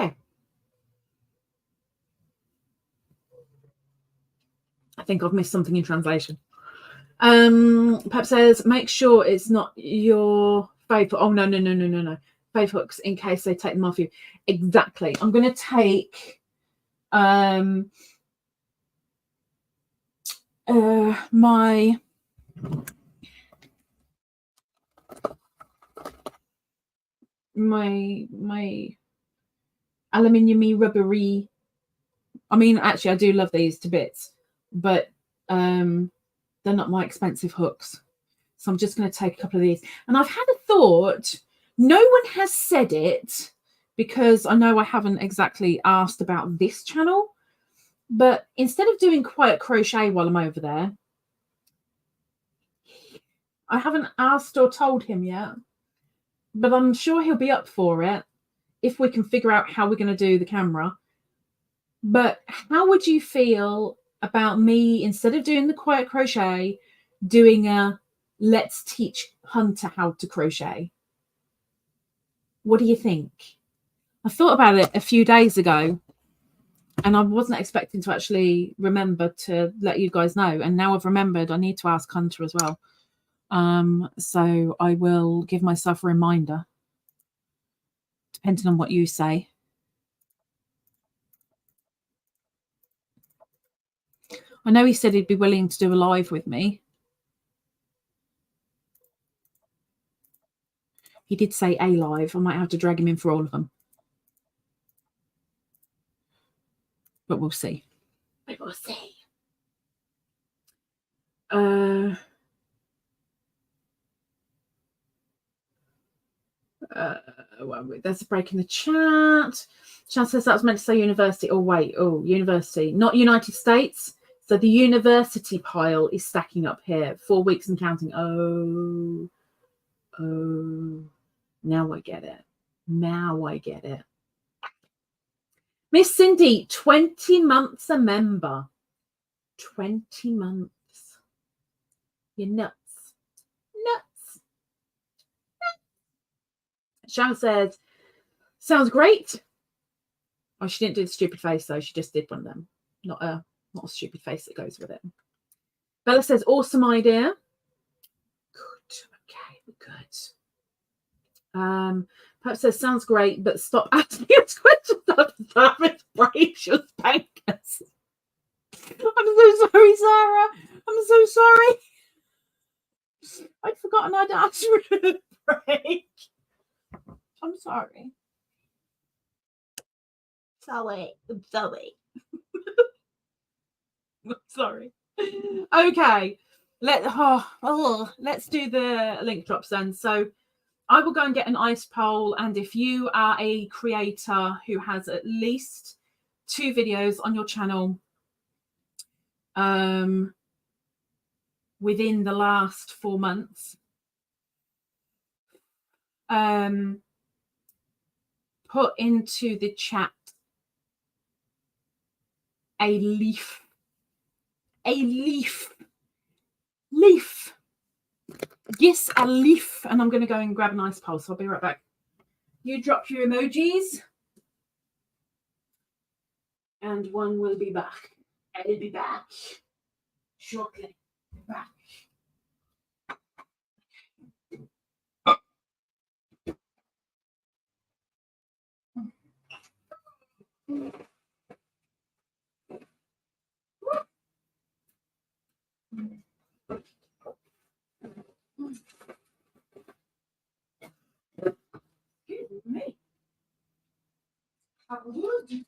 think I've missed something in translation. Pep says, make sure it's not your favourite. Oh, no. Fave hooks in case they take them off you. Exactly. I'm going to take my aluminium-y, rubbery. I mean, actually, I do love these to bits, but they're not my expensive hooks. So I'm just going to take a couple of these. And I've had a thought. No one has said it because I know I haven't exactly asked about this channel. But instead of doing quiet crochet while I'm over there, I haven't asked or told him yet, but I'm sure he'll be up for it if we can figure out how we're going to do the camera. But how would you feel about me, instead of doing the quiet crochet, doing a let's teach Hunter how to crochet? What do you think? I thought about it a few days ago and I wasn't expecting to actually remember to let you guys know. And now I've remembered I need to ask Hunter as well. So I will give myself a reminder, depending on what you say. I know he said he'd be willing to do a live with me. He did say a live. I might have to drag him in for all of them. But we'll see. There's a break in the chat. Chan says that was meant to say university. Oh, wait. Oh, university. Not United States. So the university pile is stacking up here. 4 weeks and counting. Oh. Now I get it. Miss Cindy, 20 months a member. 20 months. You're nuts. Nuts. Sharon says, sounds great. Oh, she didn't do the stupid face though. She just did one of them. Not a stupid face that goes with it. Bella says, awesome idea. Good. Okay, we're good. Perhaps says, sounds great, but stop asking us questions after that. Breaks your spankers. I'm so sorry, Sarah. I'm so sorry. I'd forgotten I'd asked for a break. I'm sorry. Sorry. I'm sorry. I'm sorry. Okay. Let's do the link drops then. So I will go and get an ice poll, and if you are a creator who has at least 2 videos on your channel within the last 4 months, put into the chat a leaf. Yes, a leaf. And I'm going to go and grab an ice pole, so I'll be right back. You drop your emojis and one will be back. I'll be back shortly. Back. Excuse me. How would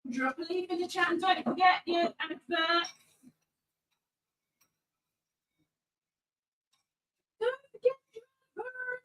drop a leaf in the chat and don't forget your advert. Don't forget your advert.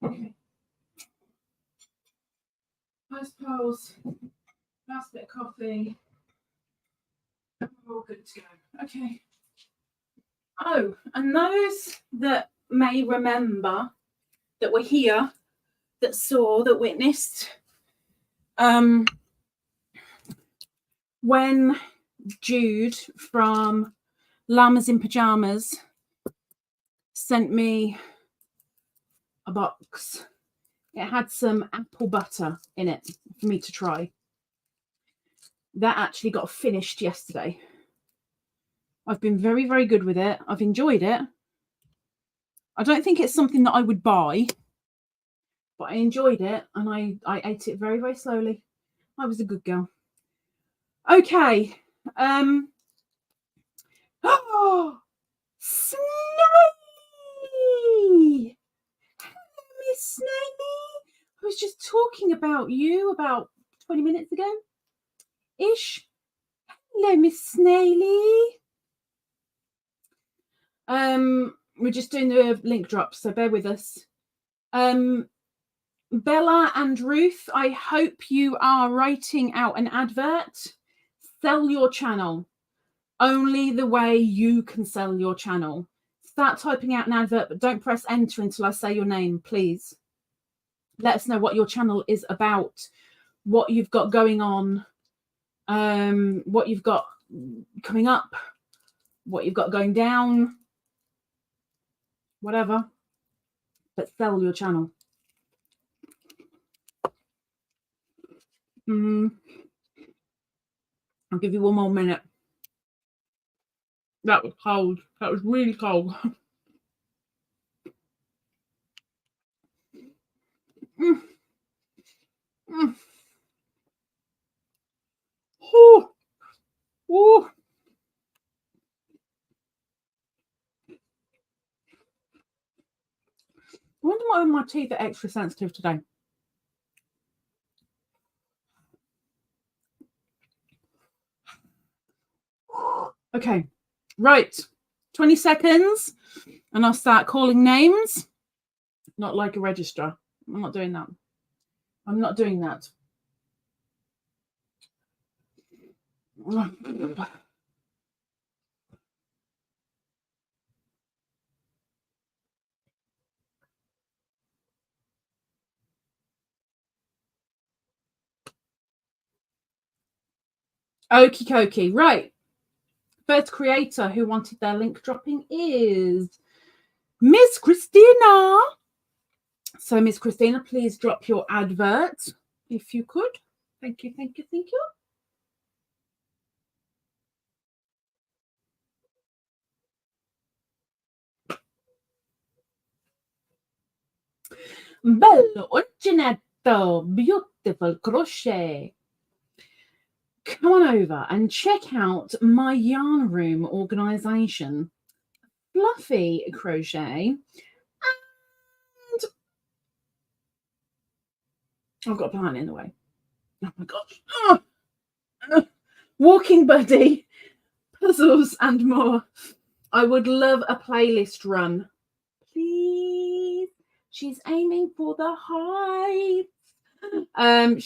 Okay. I suppose last bit of coffee. We're all good to go. Okay. Oh, and those that may remember that were here, that saw, that witnessed, when Jude from Llamas in Pajamas sent me a box. It had some apple butter in it for me to try. That actually got finished yesterday. I've been very, very good with it. I've enjoyed it. I don't think it's something that I would buy, but I enjoyed it, and I ate it very, very slowly. I was a good girl. Okay. Oh, Snaily! Hello, Miss Snaily. I was just talking about you about 20 minutes ago. Ish. Hello, Miss Snaily. We're just doing the link drops, so bear with us. Bella and Ruth, I hope you are writing out an advert. Sell your channel. Only the way you can sell your channel. Start typing out an advert, but don't press enter until I say your name, please. Let us know what your channel is about, what you've got going on, what you've got coming up, what you've got going down, whatever. But sell your channel. I'll give you one more minute. That was cold. That was really cold. Oh. Oh. I wonder why my teeth are extra sensitive today. Okay, right. 20 seconds and I'll start calling names. Not like a registrar. I'm not doing that. I'm not doing that. Okie dokie. Right. First creator who wanted their link dropping is Miss Christina. So, Miss Christina, please drop your advert if you could. Thank you, thank you, thank you. Bello uncinetto, beautiful crochet. Come on over and check out my yarn room organization, Fluffy Crochet. And I've got a plant in the way. Oh my gosh. Oh. Walking Buddy, puzzles and more. I would love a playlist run. Please. She's aiming for the heights.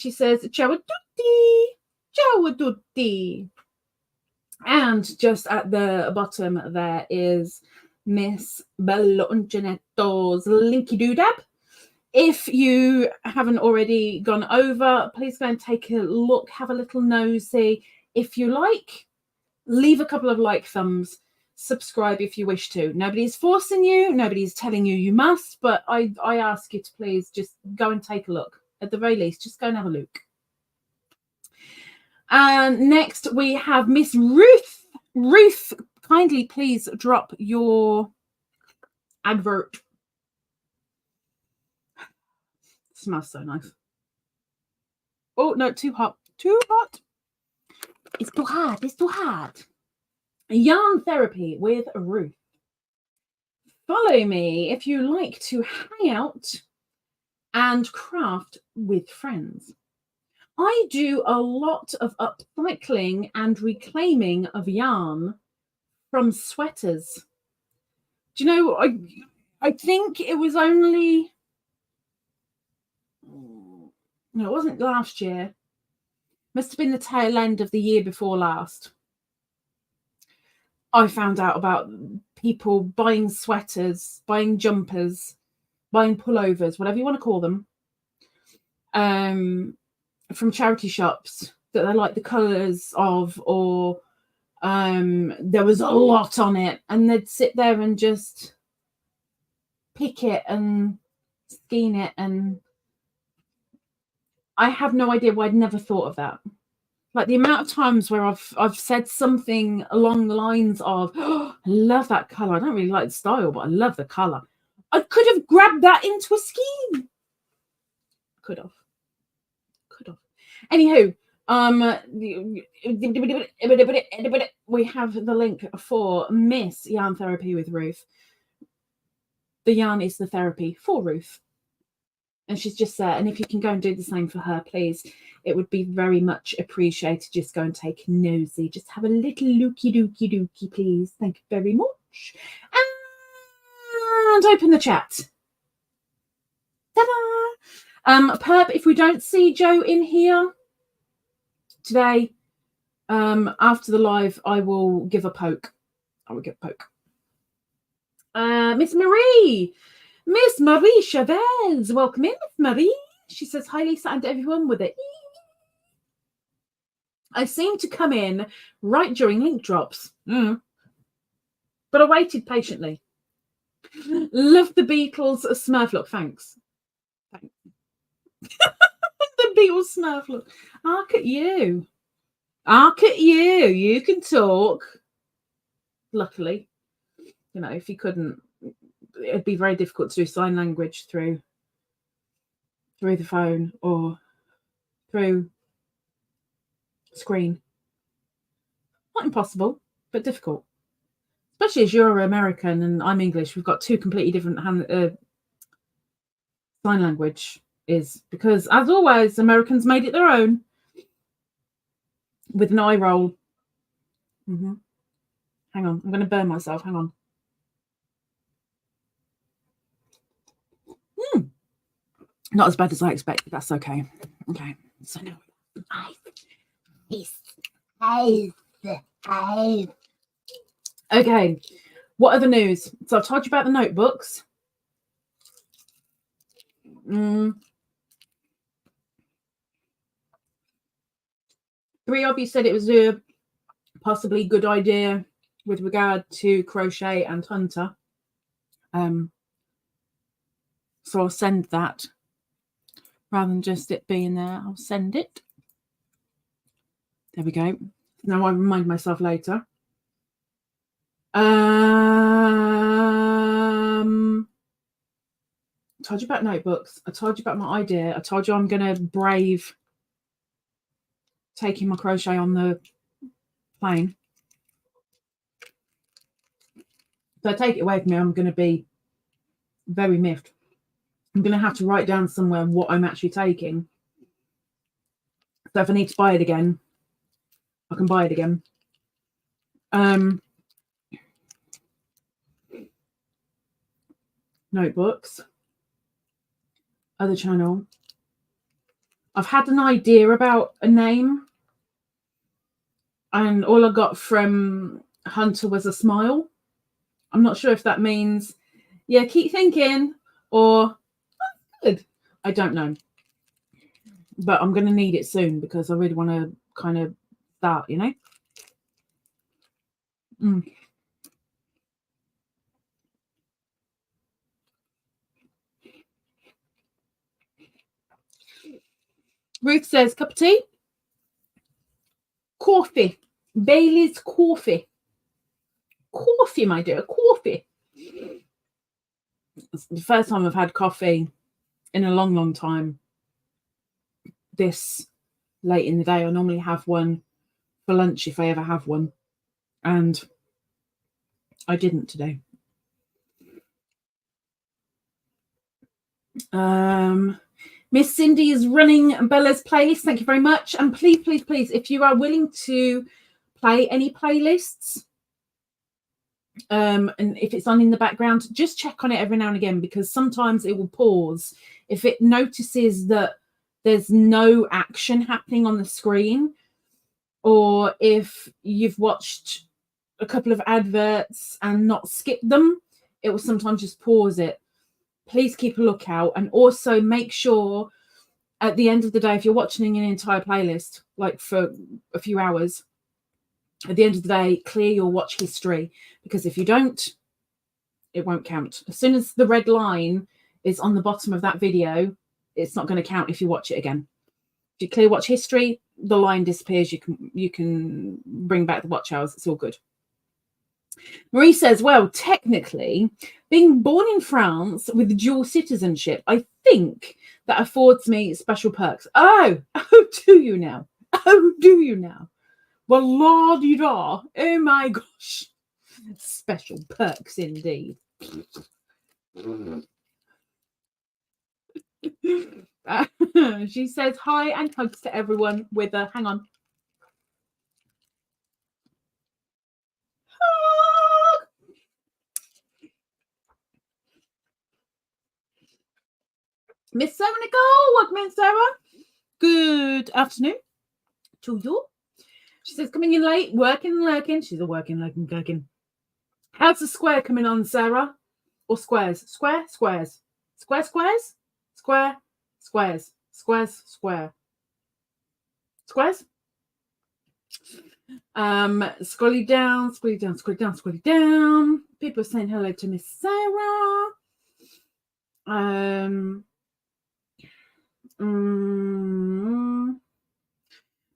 She says, ciao a tutti. Ciao a tutti. And just at the bottom there is Miss Bellonginetto's Linky Doodab. If you haven't already gone over, please go and take a look, have a little nosy. If you like, leave a couple of like thumbs, subscribe if you wish to. Nobody's forcing you, nobody's telling you you must, but I ask you to please just go and take a look. At the very least, just go and have a look. And next we have Miss Ruth. Ruth, kindly please drop your advert. It smells so nice. Oh, no, too hot. Too hot. It's too hot. It's too hot. Yarn therapy with Ruth. Follow me if you like to hang out and craft with friends. I do a lot of upcycling and reclaiming of yarn from sweaters. Do you know, I think it was only, no, it wasn't last year. Must have been the tail end of the year before last. I found out about people buying sweaters, buying jumpers, buying pullovers, whatever you want to call them, from charity shops that they like the colours of, or there was a lot on it, and they'd sit there and just pick it and skein it, and I have no idea why I'd never thought of that. Like the amount of times where I've said something along the lines of, oh, I love that colour. I don't really like the style, but I love the colour. I could have grabbed that into a skein. Could have. Anywho, we have the link for Miss Yarn Therapy with Ruth. The yarn is the therapy for Ruth. And she's just there. And if you can go and do the same for her, please, it would be very much appreciated. Just go and take a nosy. Just have a little looky dooky dooky, please. Thank you very much. And open the chat. Ta-da! Perp, if we don't see Joe in here today, after the live, I will give a poke. Miss Marie. Miss Marie Chavez. Welcome in, Miss Marie. She says, hi, Lisa, and everyone with it. I seem to come in right during link drops. But I waited patiently. Love the Beatles Smurf look. Thanks. The Beatles Smurf look. Hark at you. You can talk. Luckily. You know, if you couldn't, it'd be very difficult to do sign language through the phone or through screen. Not impossible, but difficult. Especially as you're American and I'm English. We've got two completely different sign language is, because as always, Americans made it their own with an eye roll. Hang on, I'm going to burn myself. Hang on. Not as bad as I expected. That's okay. Okay. So now okay. What other news? So I've told you about the notebooks. Three of you said it was a possibly good idea with regard to crochet and hunter. So I'll send that rather than just it being there. I'll send it. There we go. Now I remind myself later. I told you about notebooks. I told you about my idea. I told you I'm going to brave taking my crochet on the plane. If I take it away from me, I'm going to be very miffed. I'm going to have to write down somewhere what I'm actually taking. So if I need to buy it again, I can buy it again. Notebooks. Other channel. I've had an idea about a name. And all I got from Hunter was a smile. I'm not sure if that means, yeah, keep thinking, or good. I don't know. But I'm going to need it soon because I really want to kind of start, you know. Ruth says, cup of tea? Coffee. Bailey's coffee. Coffee, my dear. Coffee. It's the first time I've had coffee in a long, long time. This late in the day. I normally have one for lunch if I ever have one. And I didn't today. Miss Cindy is running Bella's playlist. Thank you very much. And please, please, please, if you are willing to play any playlists, and if it's on in the background, just check on it every now and again, because sometimes it will pause. If it notices that there's no action happening on the screen, or if you've watched a couple of adverts and not skipped them, it will sometimes just pause it. Please keep a lookout, and also make sure at the end of the day, if you're watching an entire playlist, like for a few hours, at the end of the day, clear your watch history, because if you don't, it won't count. As soon as the red line is on the bottom of that video, it's not going to count if you watch it again. If you clear watch history, the line disappears. You can bring back the watch hours. It's all good. Marie says, well, technically, being born in France with dual citizenship, I think that affords me special perks. Oh, do you now? Oh, do you now? Well, la-di-da. Oh, my gosh. Special perks indeed. She says hi and hugs to everyone with a, hang on. Miss Sarah Nicole, welcome in, Sarah. Good afternoon to you. She says, coming in late, working and lurking. She's a working, lurking. How's the square coming on, Sarah? Or squares? Square, squares. Square, squares? Square, squares. Squares, square. Squares? Scrolly down, scrolly down, scrolly down, scrolly down. People are saying hello to Miss Sarah.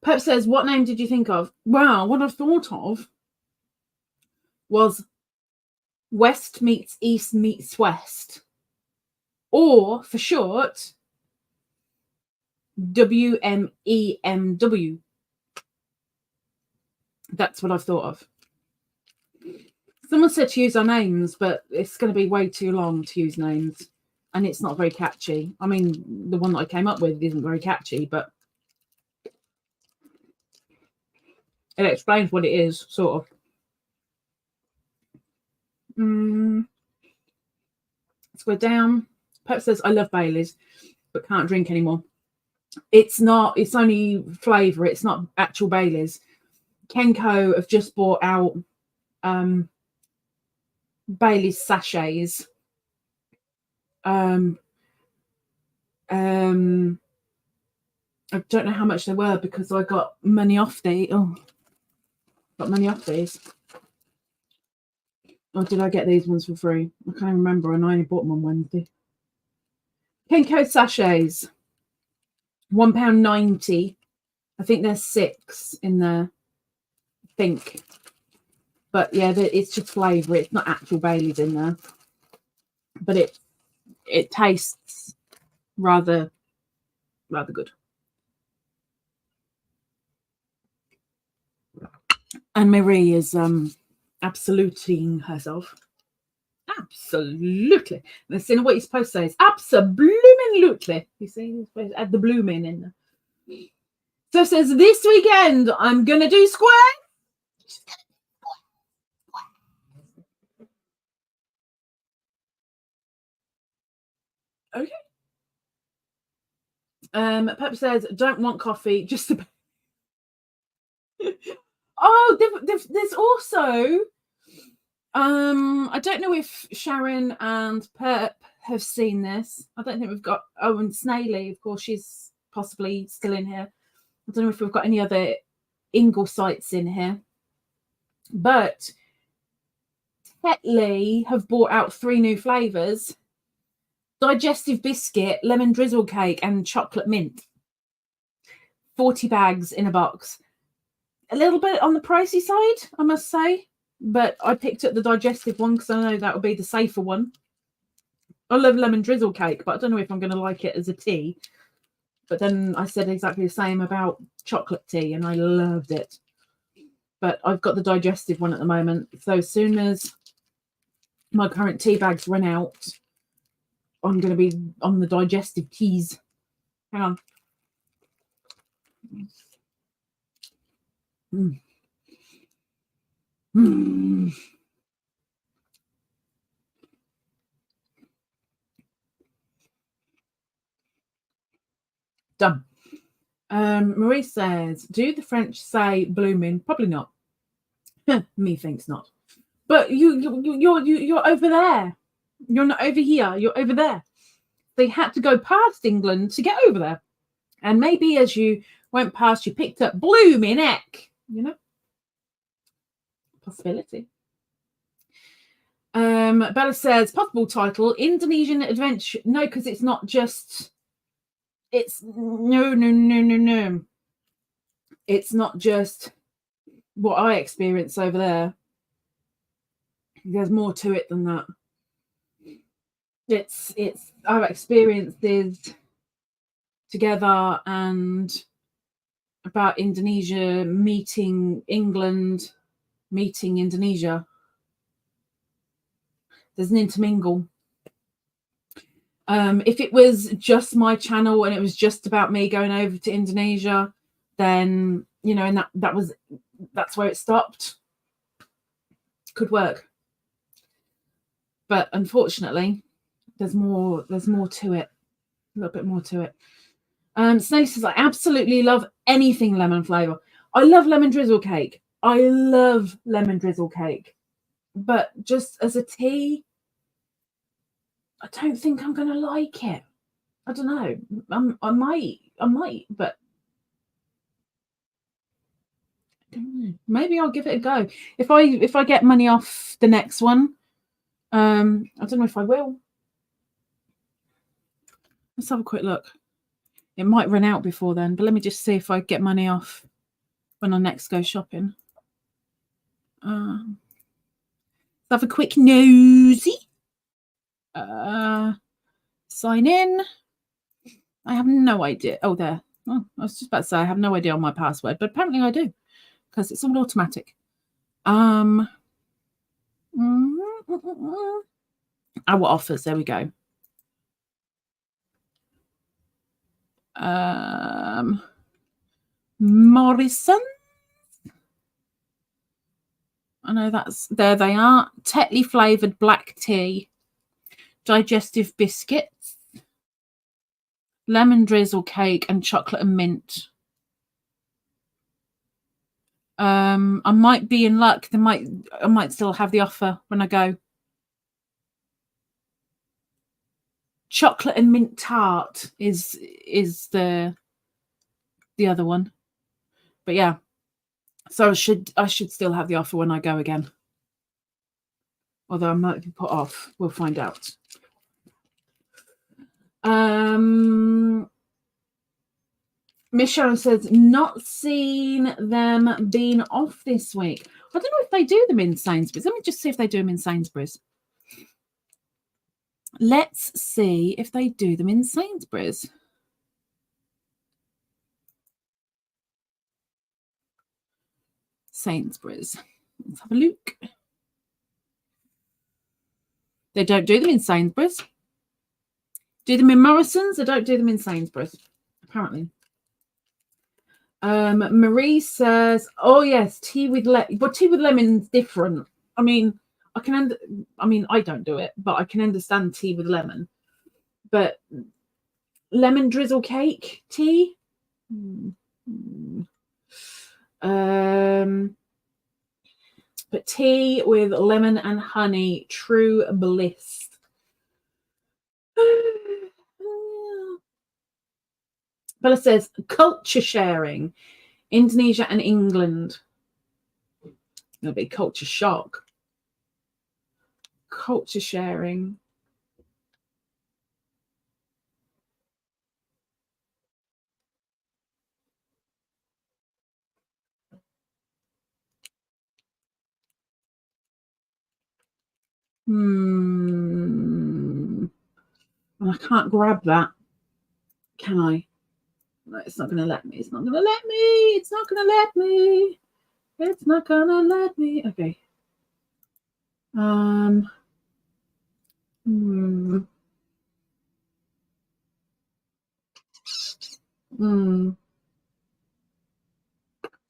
Pep says, what name did you think of? Wow, what I thought of was West meets East meets West. Or, for short, WMEMW. That's what I've thought of. Someone said to use our names, but it's going to be way too long to use names. And it's not very catchy. I mean, the one that I came up with isn't very catchy, but it explains what it is, sort of. Let's go down. Pep says, I love Baileys, but can't drink anymore. It's not, it's only flavour. It's not actual Baileys. Kenko have just bought out Baileys sachets. I don't know how much they were because I got money off these. Or did I get these ones for free? I can't remember, and I only bought them on Wednesday. Kenko sachets, £1.90. I think there's 6 in there. I think. But yeah, it's just flavour. It's not actual Baileys in there. But it tastes rather good. And Marie is absoluting herself. Absolutely. Let's see what you're supposed to say. Is absolutely. You see, you're supposed to add the blooming in there. So it says, this weekend, I'm going to do square. Okay. Pep says, don't want coffee, just a... Oh, there's also... I don't know if Sharon and Pep have seen this. I don't think we've got... Oh, and Snaily, of course, she's possibly still in here. I don't know if we've got any other Inglesites in here. But Tetley have brought out 3 new flavours. Digestive biscuit, lemon drizzle cake, and chocolate mint. 40 bags in a box. A little bit on the pricey side, I must say. But I picked up the digestive one because I know that will be the safer one. I love lemon drizzle cake, but I don't know if I'm going to like it as a tea. But then I said exactly the same about chocolate tea, and I loved it. But I've got the digestive one at the moment. So as soon as my current tea bags run out, I'm going to be on the digestive teas. Hang on. Done. Marie says, do the French say blooming? Probably not. Me thinks not. But you're over there. You're not over here. You're over there. They had to go past England to get over there. And maybe as you went past, you picked up blooming heck. You know? Possibility. Bella says, possible title, Indonesian Adventure. No, because it's not just... It's... No. It's not just what I experience over there. There's more to it than that. It's our experiences together and about Indonesia meeting England, meeting Indonesia. There's an intermingle. If it was just my channel and it was just about me going over to Indonesia, then you know, and that's where it stopped. Could work. But unfortunately, there's more to it. A little bit more to it. Snake says, I absolutely love anything lemon flavour. I love lemon drizzle cake. But just as a tea, I don't think I'm going to like it. I don't know. I might, but I don't know. Maybe I'll give it a go. If I get money off the next one, I don't know if I will. Let's have a quick look. It might run out before then, but let me just see if I get money off when I next go shopping. Let's have a quick nosy. Sign in. I have no idea. Oh, there. Oh, I was just about to say I have no idea on my password, but apparently I do because it's all automatic. Our offers. There we go. Morrison. I know that's, there they are. Tetley flavoured black tea, digestive biscuits, lemon drizzle cake, and chocolate and mint. I might be in luck. I might still have the offer when I go. Chocolate and mint tart is the other one. But yeah. So I should still have the offer when I go again. Although I might be put off. We'll find out. Miss Sharon says, not seen them being off this week. I don't know if they do them in Sainsbury's. Let me just see if they do them in Sainsbury's. Let's see if they do them in Sainsbury's. Sainsbury's. Let's have a look. They don't do them in Sainsbury's. Do them in Morrison's. They don't do them in Sainsbury's, apparently. Marie says, oh yes, tea with lemon. But tea with lemon's different. I mean, I don't do it, but I can understand tea with lemon. But lemon drizzle cake tea. But tea with lemon and honey, true bliss. Bella says, culture sharing, Indonesia and England. It'll be culture shock. Culture sharing. And I can't grab that, can I? No, it's not going to let me. It's not going to let me. It's not going to let me. It's not going to let me. Okay.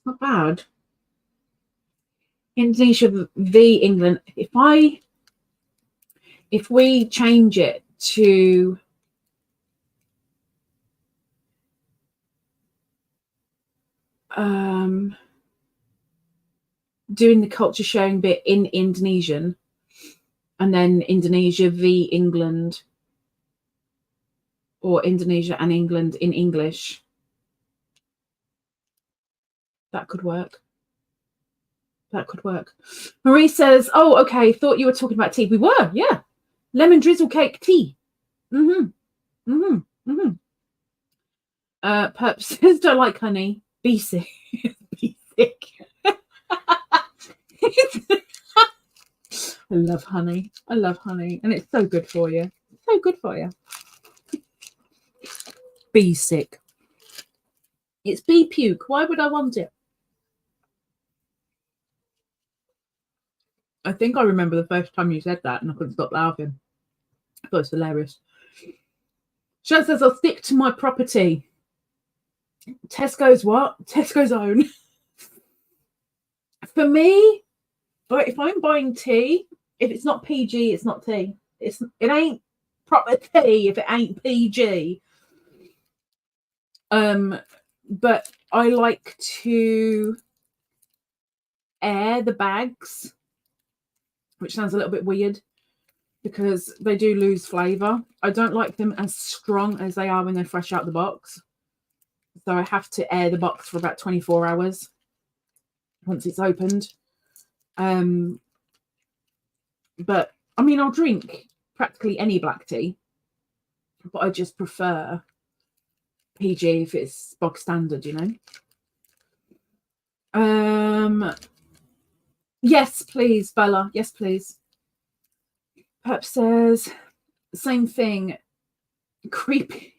Not bad. Indonesia v England. If we change it to doing the culture sharing bit in Indonesian, and then Indonesia v England, or Indonesia and England in English, that could work. That could work. Marie says, oh, okay, thought you were talking about tea. We were, yeah. Lemon drizzle cake tea. Perp says, don't like honey. Be sick. Be sick. I love honey. I love honey. And it's so good for you. So good for you. Be sick. It's bee puke. Why would I want it? I think I remember the first time you said that and I couldn't stop laughing. I thought it's hilarious. Shan says, I'll stick to my property. Tesco's what? Tesco's own. For me, but if I'm buying tea, if it's not PG, it's not tea. It ain't proper tea if it ain't PG. But I like to air the bags, which sounds a little bit weird because they do lose flavour. I don't like them as strong as they are when they're fresh out the box. So I have to air the box for about 24 hours once it's opened. But I mean, I'll drink practically any black tea, but I just prefer PG if it's bog standard, you know. Yes, please, Bella. Yes, please. Perp says, same thing. Creepy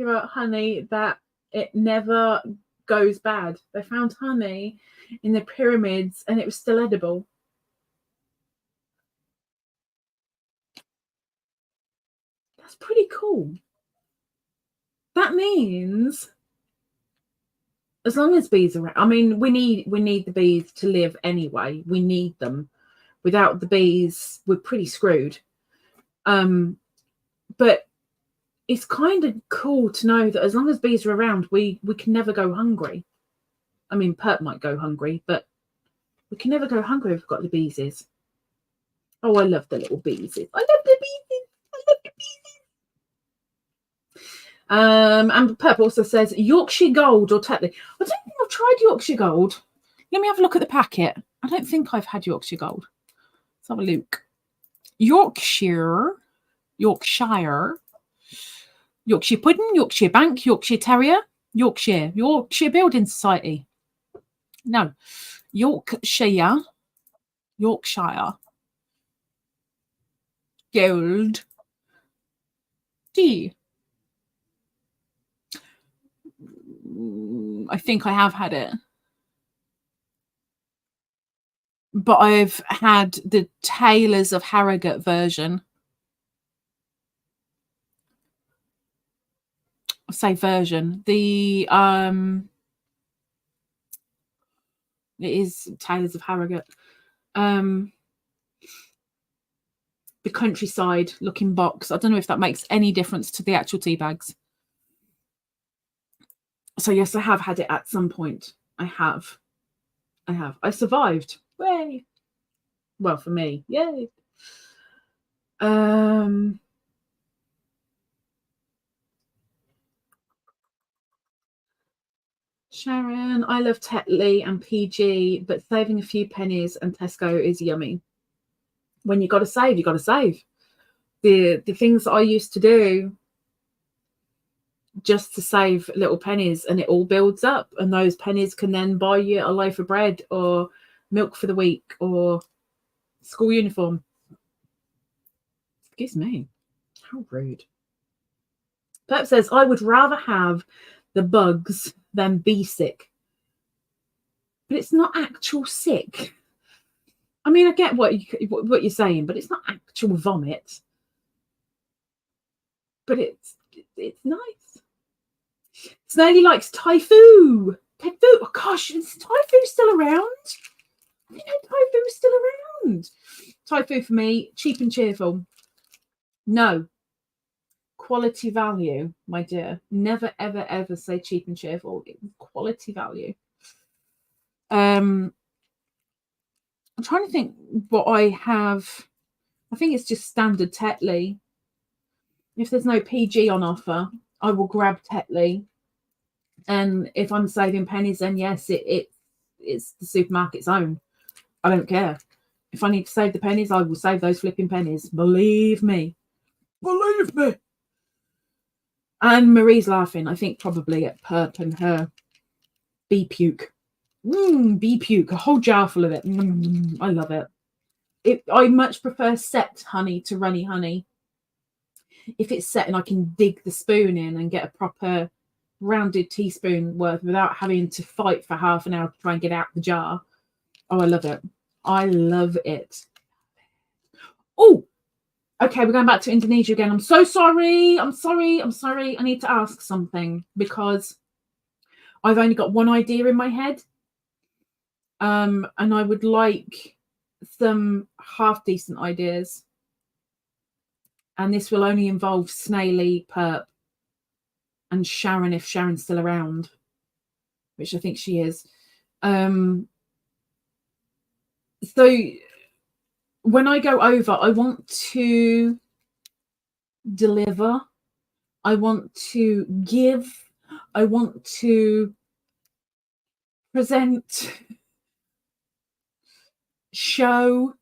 about honey that it never goes bad. They found honey in the pyramids and it was still edible. That's pretty cool. That means as long as bees are around. I mean, we need the bees to live anyway. We need them. Without the bees, we're pretty screwed. But it's kind of cool to know that as long as bees are around, we can never go hungry. I mean, Pert might go hungry, but we can never go hungry if we've got the beeses. Oh, I love the little beeses. I love the beeses. I love the beeses. And Pep also says Yorkshire Gold or Tetley. I don't think I've tried Yorkshire Gold. Let me have a look at the packet. I don't think I've had Yorkshire Gold. Let's have a look. Yorkshire Pudding, Yorkshire Bank, Yorkshire Terrier, Yorkshire Building Society. No, Yorkshire Gold D. I think I have had it. But I've had the Tailors of Harrogate version. I say version. The it is Tailors of Harrogate. The countryside looking box. I don't know if that makes any difference to the actual tea bags. So yes, I have had it at some point. I have. I survived. Yay. Well, for me. Yay. Sharon, I love Tetley and PG, but saving a few pennies and Tesco is yummy. When you got to save, you got to save. The things that I used to do just to save little pennies, and it all builds up, and those pennies can then buy you a loaf of bread or milk for the week or school uniform. Excuse me. How rude. Pep says, I would rather have the bugs than be sick. But it's not actual sick. I mean, I get what you're saying, but it's not actual vomit. But it's nice. Snaily likes Typhoo. Oh gosh, is Typhoo still around? I didn't know Typhoo was still around. Typhoo for me, cheap and cheerful. No. Quality value, my dear. Never, ever, ever say cheap and cheerful. Quality value. I'm trying to think what I have. I think it's just standard Tetley. If there's no PG on offer, I will grab Tetley. And if I'm saving pennies, then yes, it's the supermarket's own. I don't care. If I need to save the pennies, I will save those flipping pennies. Believe me. Believe me. And Marie's laughing, I think probably at Perp and her bee puke. Bee puke, a whole jar full of it. I love it. I much prefer set honey to runny honey. If it's set and I can dig the spoon in and get a proper rounded teaspoon worth without having to fight for half an hour to try and get out the jar. Oh, I love it. I love it. Oh, okay, we're going back to Indonesia again. I'm so sorry. I'm sorry. I need to ask something because I've only got one idea in my head. And I would like some half decent ideas. And this will only involve Snaily, Perp, and Sharon if Sharon's still around, which I think she is. So when I go over, I want to deliver. I want to give. I want to present, show,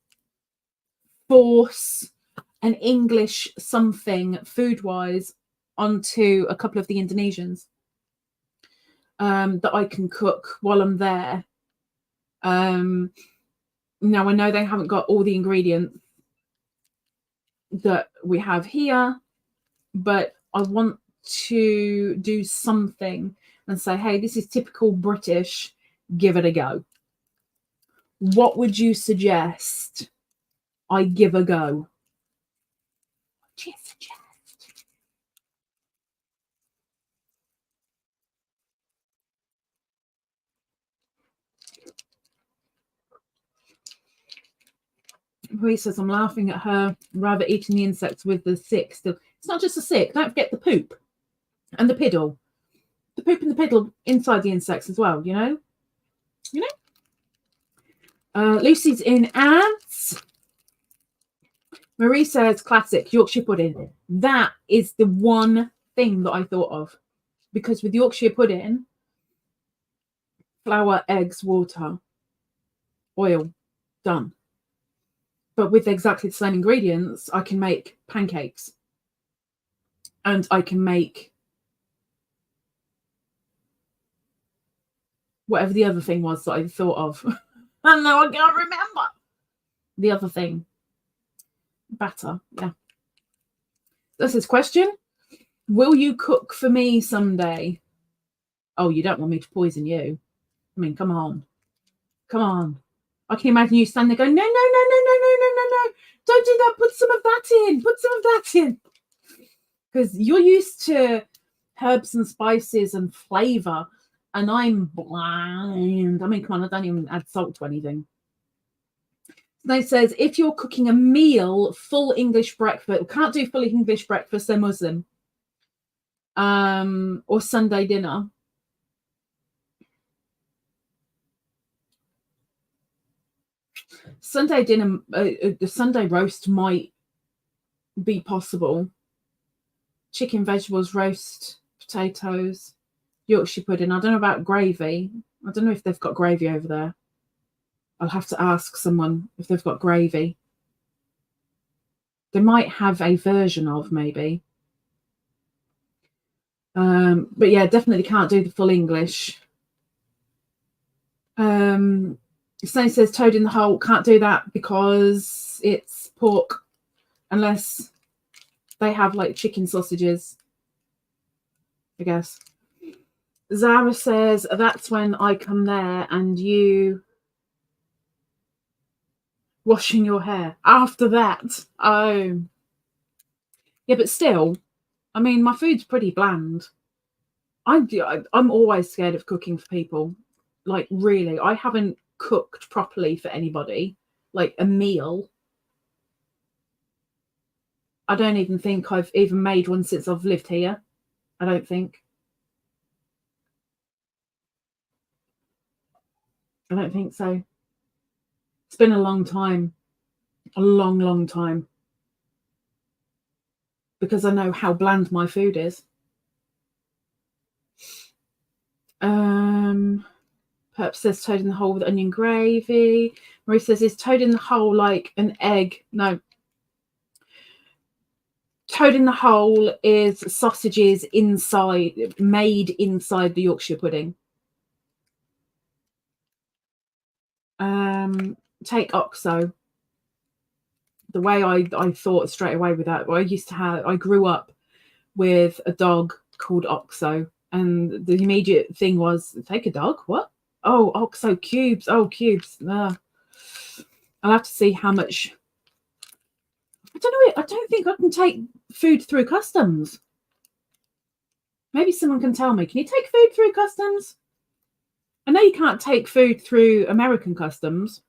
force an English something food-wise onto a couple of the Indonesians that I can cook while I'm there. Now I know they haven't got all the ingredients that we have here, but I want to do something and say, hey, this is typical British, give it a go. What would you suggest I give a go? What do you suggest? Marie says, I'm laughing at her rather eating the insects with the sick still. It's not just the sick. Don't forget the poop and the piddle. The poop and the piddle inside the insects as well, you know? Lucy's in ads. Marie says, classic Yorkshire pudding. That is the one thing that I thought of. Because with Yorkshire pudding, flour, eggs, water, oil, done. But with exactly the same ingredients, I can make pancakes. And I can make whatever the other thing was that I thought of. And now I can't remember. The other thing. Batter, yeah. That's his question. Will you cook for me someday? Oh, you don't want me to poison you. I mean, come on. Come on. I can imagine you standing there going, no, no, no, no, no, no, no, no, no. Don't do that. Put some of that in. Put some of that in. Because you're used to herbs and spices and flavour, and I'm blind. I mean, come on, I don't even add salt to anything. They says, if you're cooking a meal, full English breakfast, can't do full English breakfast, they're Muslim. Or Sunday dinner. Sunday dinner, the Sunday roast might be possible. Chicken, vegetables, roast, potatoes, Yorkshire pudding. I don't know about gravy. I don't know if they've got gravy over there. I'll have to ask someone if they've got gravy. They might have a version of, maybe. But yeah, definitely can't do the full English. Snake says toad in the hole. Can't do that because it's pork, unless they have like chicken sausages, I guess. Zara says that's when I come there and you washing your hair after that. Oh, yeah, but still, I mean, my food's pretty bland. I'm always scared of cooking for people. Like, really, I haven't cooked properly for anybody, like a meal. I don't even think I've even made one since I've lived here. I don't think. I don't think so. It's been a long time. A long, long time. Because I know how bland my food is. Perp says toad in the hole with onion gravy. Marie says, is toad in the hole like an egg? No. Toad in the hole is sausages inside, made inside the Yorkshire pudding. Take OXO. The way I thought straight away with that, I grew up with a dog called OXO, and the immediate thing was, take a dog? What? Oh, OXO cubes. Oh, cubes. I'll have to see how much. I don't know. I don't think I can take food through customs. Maybe someone can tell me. Can you take food through customs? I know you can't take food through American customs.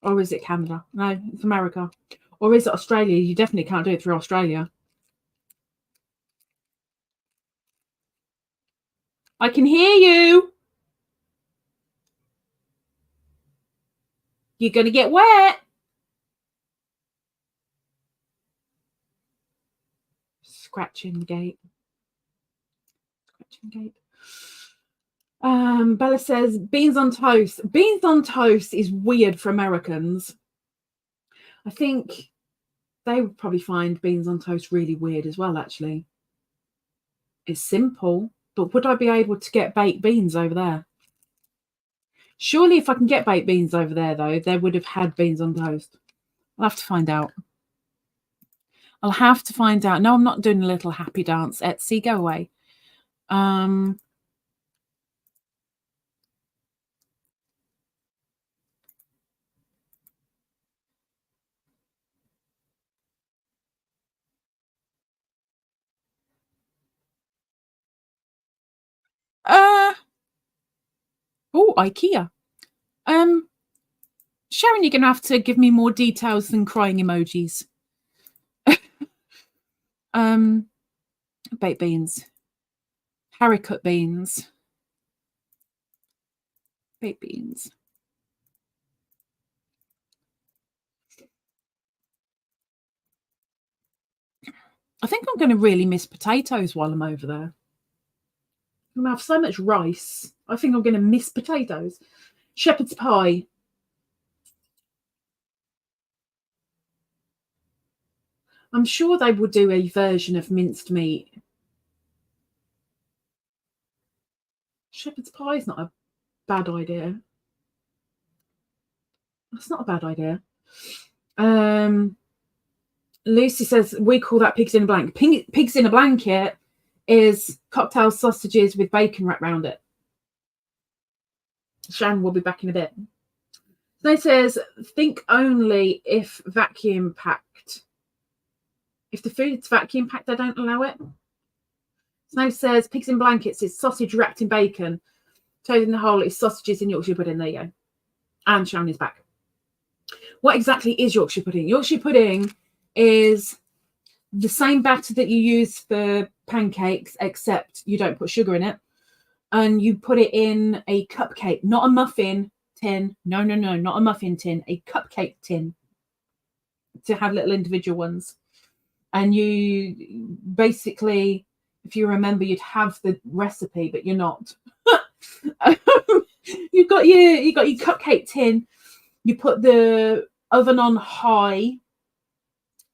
Or is it Canada? No, it's America. Or is it Australia? You definitely can't do it through Australia. I can hear you. You're going to get wet. Scratching gate. Scratching gate. Bella says, beans on toast. Beans on toast is weird for Americans. I think they would probably find beans on toast really weird as well, actually. It's simple, but would I be able to get baked beans over there? Surely if I can get baked beans over there, though, they would have had beans on toast. I'll have to find out. I'll have to find out. No, I'm not doing a little happy dance. Etsy, go away. Oh, IKEA. Sharon, you're going to have to give me more details than crying emojis. Baked beans. Haricot beans. Baked beans. I think I'm going to really miss potatoes while I'm over there. I'm going to have so much rice. I think I'm going to miss potatoes. Shepherd's pie. I'm sure they will do a version of minced meat. Shepherd's pie is not a bad idea. That's not a bad idea. Lucy says, we call that pigs in a blanket. Pigs in a blanket is cocktail sausages with bacon wrapped around it. Shan will be back in a bit. They says, think only if vacuum packed. If the food's vacuum packed, they don't allow it. Snow says, pigs in blankets is sausage wrapped in bacon. Toad in the hole is sausages in Yorkshire pudding. There you go. And Sharon is back. What exactly is Yorkshire pudding? Yorkshire pudding is the same batter that you use for pancakes, except you don't put sugar in it. And you put it in a cupcake, not a muffin tin. No, not a muffin tin, a cupcake tin to have little individual ones. And you basically, if you remember, you'd have the recipe, but you're not. You've got your cupcake tin. You put the oven on high.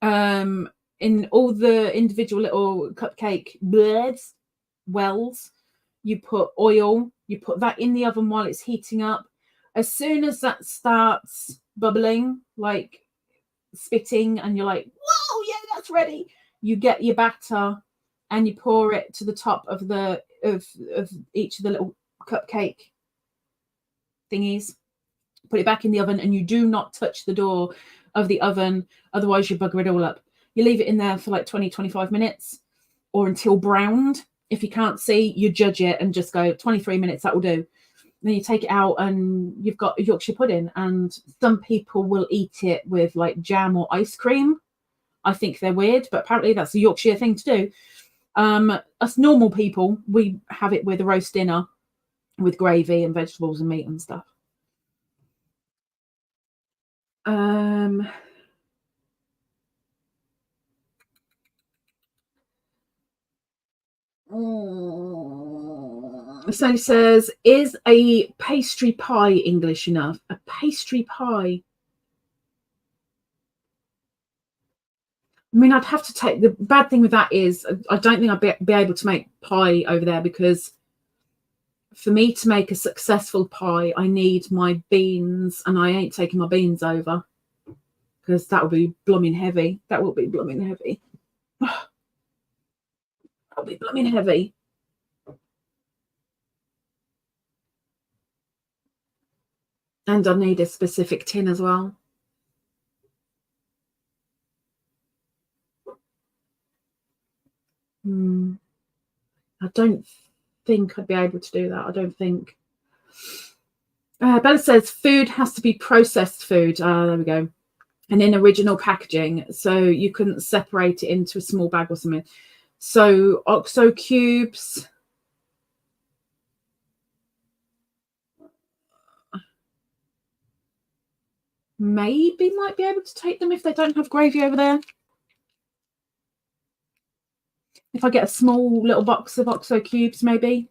In all the individual little cupcake wells, you put oil. You put that in the oven while it's heating up. As soon as that starts bubbling, like spitting, and you're like, whoa, yeah, that's ready. You get your batter and you pour it to the top of the of each of the little cupcake thingies. Put it back in the oven, and you do not touch the door of the oven, otherwise you bugger it all up. You leave it in there for like 20-25 minutes or until browned. If you can't see, you judge it and just go 23 minutes, that will do. Then you take it out and you've got a Yorkshire pudding. And some people will eat it with like jam or ice cream. I think they're weird, but apparently that's a Yorkshire thing to do. Us normal people, we have it with a roast dinner with gravy and vegetables and meat and stuff. So he says, is a pastry pie English enough? A pastry pie. I mean, I'd have to take, the bad thing with that is I don't think I'd be able to make pie over there, because for me to make a successful pie, I need my beans, and I ain't taking my beans over because that will be blooming heavy. That will be blooming heavy. That'll be blooming heavy. And I need a specific tin as well. I don't think I'd be able to do that. I don't think. Bella says food has to be processed food. There we go. And in original packaging, so you couldn't separate it into a small bag or something. So OXO cubes. Maybe might be able to take them if they don't have gravy over there. If I get a small little box of OXO cubes, maybe.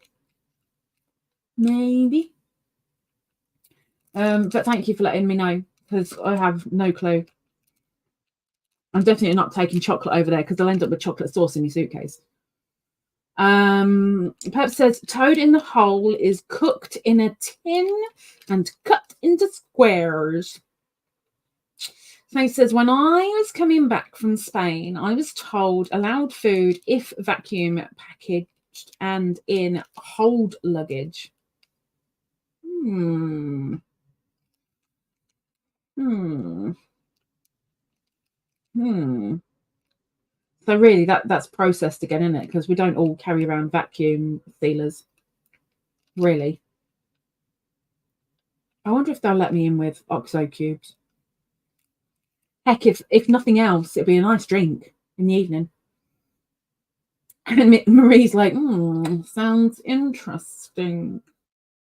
But thank you for letting me know, because I have no clue. I'm definitely not taking chocolate over there, because I'll end up with chocolate sauce in my suitcase. Pep says toad in the hole is cooked in a tin and cut into squares. So he says, when I was coming back from Spain, I was told allowed food if vacuum packaged and in hold luggage. So really that's processed again, isn't it? Because we don't all carry around vacuum sealers, really. I wonder if they'll let me in with OXO cubes. Heck, if nothing else, it'd be a nice drink in the evening. And Marie's like, sounds interesting.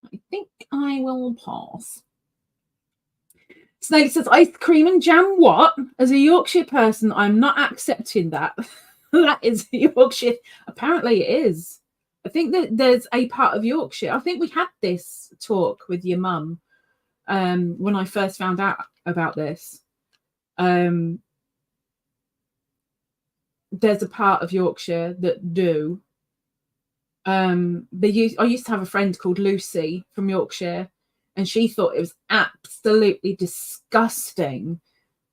I think I will pass. Snake says, ice cream and jam what? As a Yorkshire person, I'm not accepting that. That is Yorkshire. Apparently it is. I think that there's a part of Yorkshire. I think we had this talk with your mum when I first found out about this. There's a part of Yorkshire that do. I used to have a friend called Lucy from Yorkshire, and she thought it was absolutely disgusting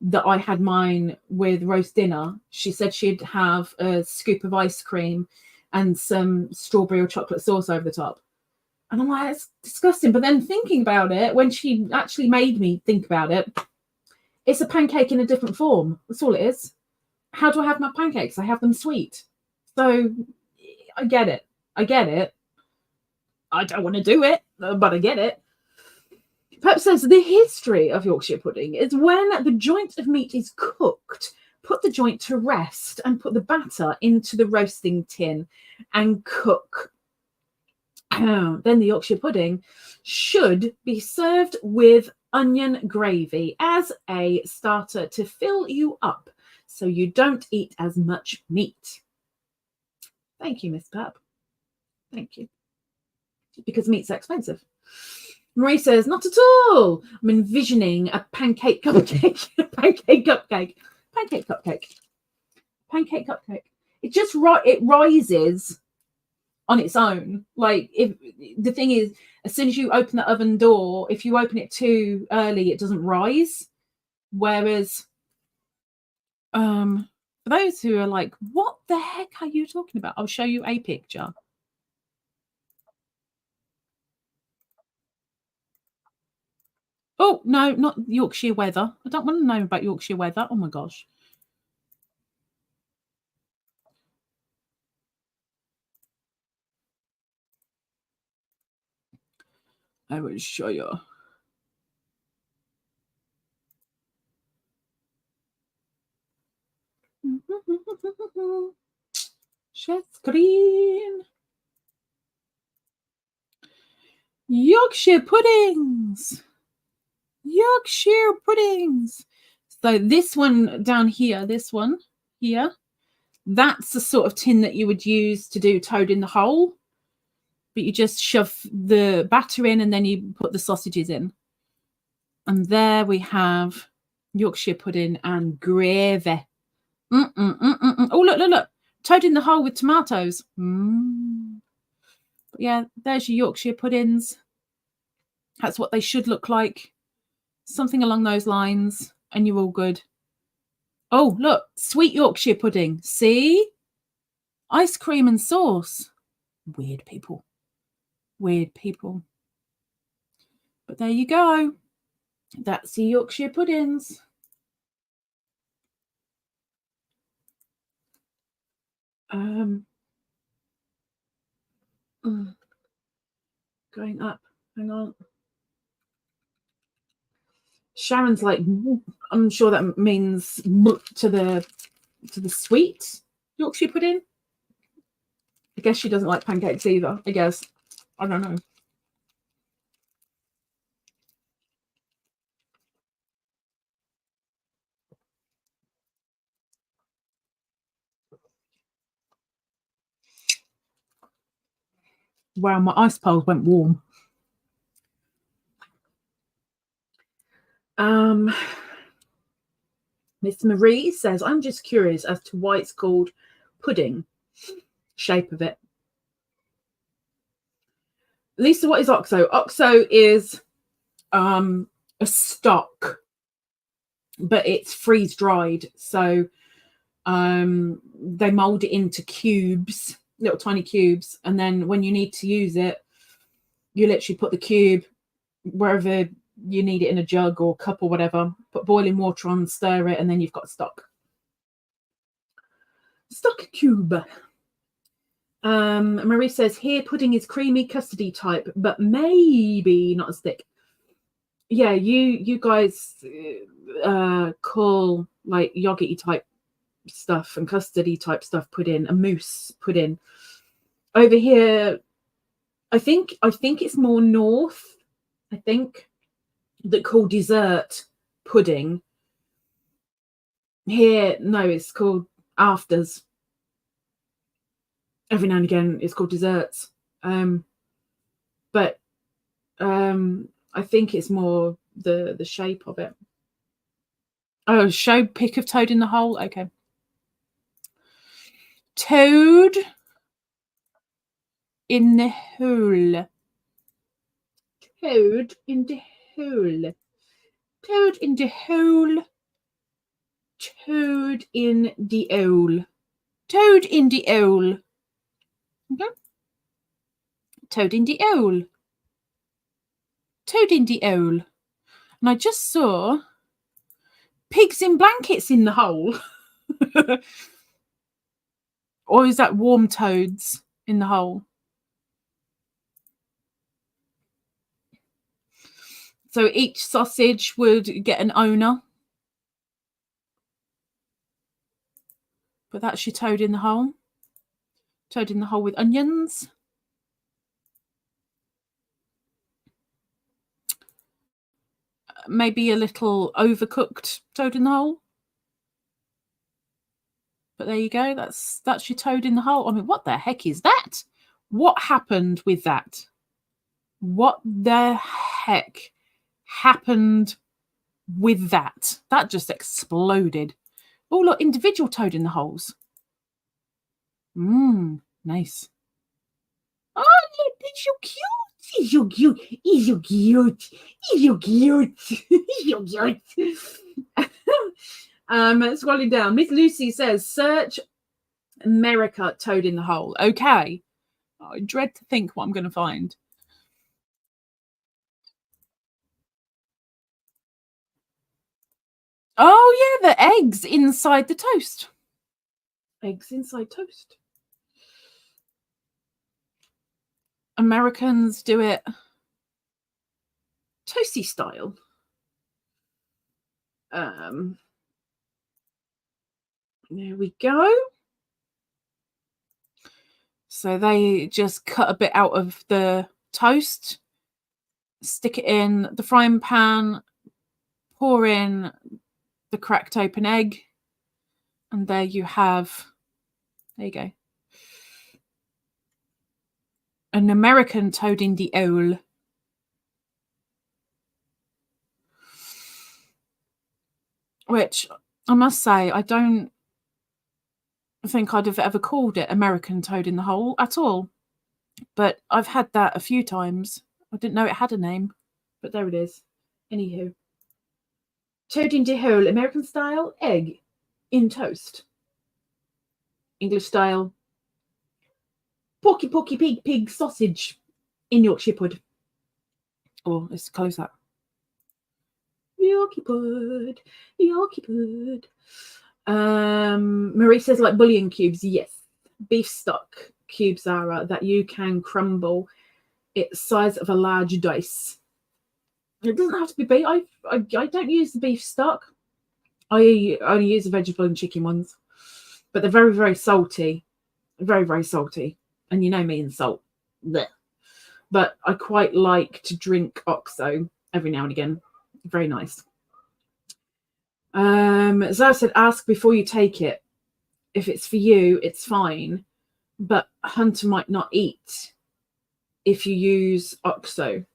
that I had mine with roast dinner. She said she'd have a scoop of ice cream and some strawberry or chocolate sauce over the top. And I'm like, it's disgusting. But then thinking about it, when she actually made me think about it, it's a pancake in a different form. That's all it is. How do I have my pancakes? I have them sweet. So I get it. I don't want to do it, but I get it. Pep says the history of Yorkshire pudding is when the joint of meat is cooked, put the joint to rest and put the batter into the roasting tin and cook. Then the Yorkshire pudding should be served with onion gravy as a starter to fill you up so you don't eat as much meat. Thank you, Miss Pep. Thank you. Because meat's expensive. Marie says, not at all. I'm envisioning a pancake cupcake. Pancake cupcake. It just it rises on its own. Like, if the thing is, as soon as you open the oven door, if you open it too early, it doesn't rise. Whereas, for those who are like, what the heck are you talking about? I'll show you a picture. Oh, no, not Yorkshire weather. I don't want to know about Yorkshire weather. Oh, my gosh. I will show you. Share screen. Yorkshire puddings. Yorkshire puddings. So this one down here, this one here, that's the sort of tin that you would use to do toad in the hole. But you just shove the batter in and then you put the sausages in. And there we have Yorkshire pudding and gravy. Oh, look. Toad in the hole with tomatoes. But yeah, there's your Yorkshire puddings. That's what they should look like. Something along those lines. And you're all good. Oh, look. Sweet Yorkshire pudding. See? Ice cream and sauce. Weird people. But there you go. That's the Yorkshire puddings. Going up. Hang on. Sharon's like, I'm sure that means to the sweet Yorkshire pudding. I guess she doesn't like pancakes either. I guess. I don't know. Wow, my ice poles went warm. Miss Marie says, I'm just curious as to why it's called pudding. Shape of it. Lisa, what is OXO? OXO is a stock, but it's freeze dried. So they mold it into cubes, little tiny cubes, and then when you need to use it, you literally put the cube wherever you need it, in a jug or cup or whatever, put boiling water on, stir it, and then you've got stock cube. Marie says, here pudding is creamy custardy type, but maybe not as thick. yeah, you guys call like yogurty type stuff and custardy type stuff pudding, a mousse pudding. Over here, I think it's more north, I think, that call dessert pudding. Here, no, it's called afters. Every now and again, it's called desserts. But I think it's more the shape of it. Oh, show pic of toad in the hole. Okay. Toad in the hole. Toad in the hole. Toad in the hole. Toad in the hole. Toad in the hole. Okay. Toad in the hole. Toad in the hole. And I just saw pigs in blankets in the hole. Or is that warm toads in the hole? So each sausage would get an owner. But that's your toad in the hole. Toad in the hole with onions. Maybe a little overcooked toad in the hole. But there you go. That's your toad in the hole. I mean, what the heck is that? What happened with that? What the heck happened with that? That just exploded. Oh, look, individual toad in the holes. Nice. Oh, look, it's so cute. He's so cute. He's so cute. He's so cute. He's so cute. Scrolling down, Miss Lucy says, search America toad in the hole. Okay. I dread to think what I'm going to find. Oh, yeah, the eggs inside the toast. Eggs inside toast. Americans do it toasty style. There we go. So they just cut a bit out of the toast, stick it in the frying pan, pour in the cracked open egg, and there you have, there you go, an American toad in the hole. Which I must say, I don't think I'd have ever called it American toad in the hole at all. But I've had that a few times. I didn't know it had a name, but there it is. Anywho. Toad in the hole, American style, egg in toast. English style, porky pig sausage in Yorkshire pud. Oh, let's close that. Yorkie pud. Marie says, like bouillon cubes. Yes, beef stock cubes, Zara, that you can crumble. It's size of a large dice. It doesn't have to be beef. I don't use the beef stock. I only use the vegetable and chicken ones, but they're very, very salty. Very, very salty. And you know me and salt. Blech. But I quite like to drink OXO every now and again. Very nice. Zara said, ask before you take it. If it's for you, it's fine. But Hunter might not eat if you use OXO.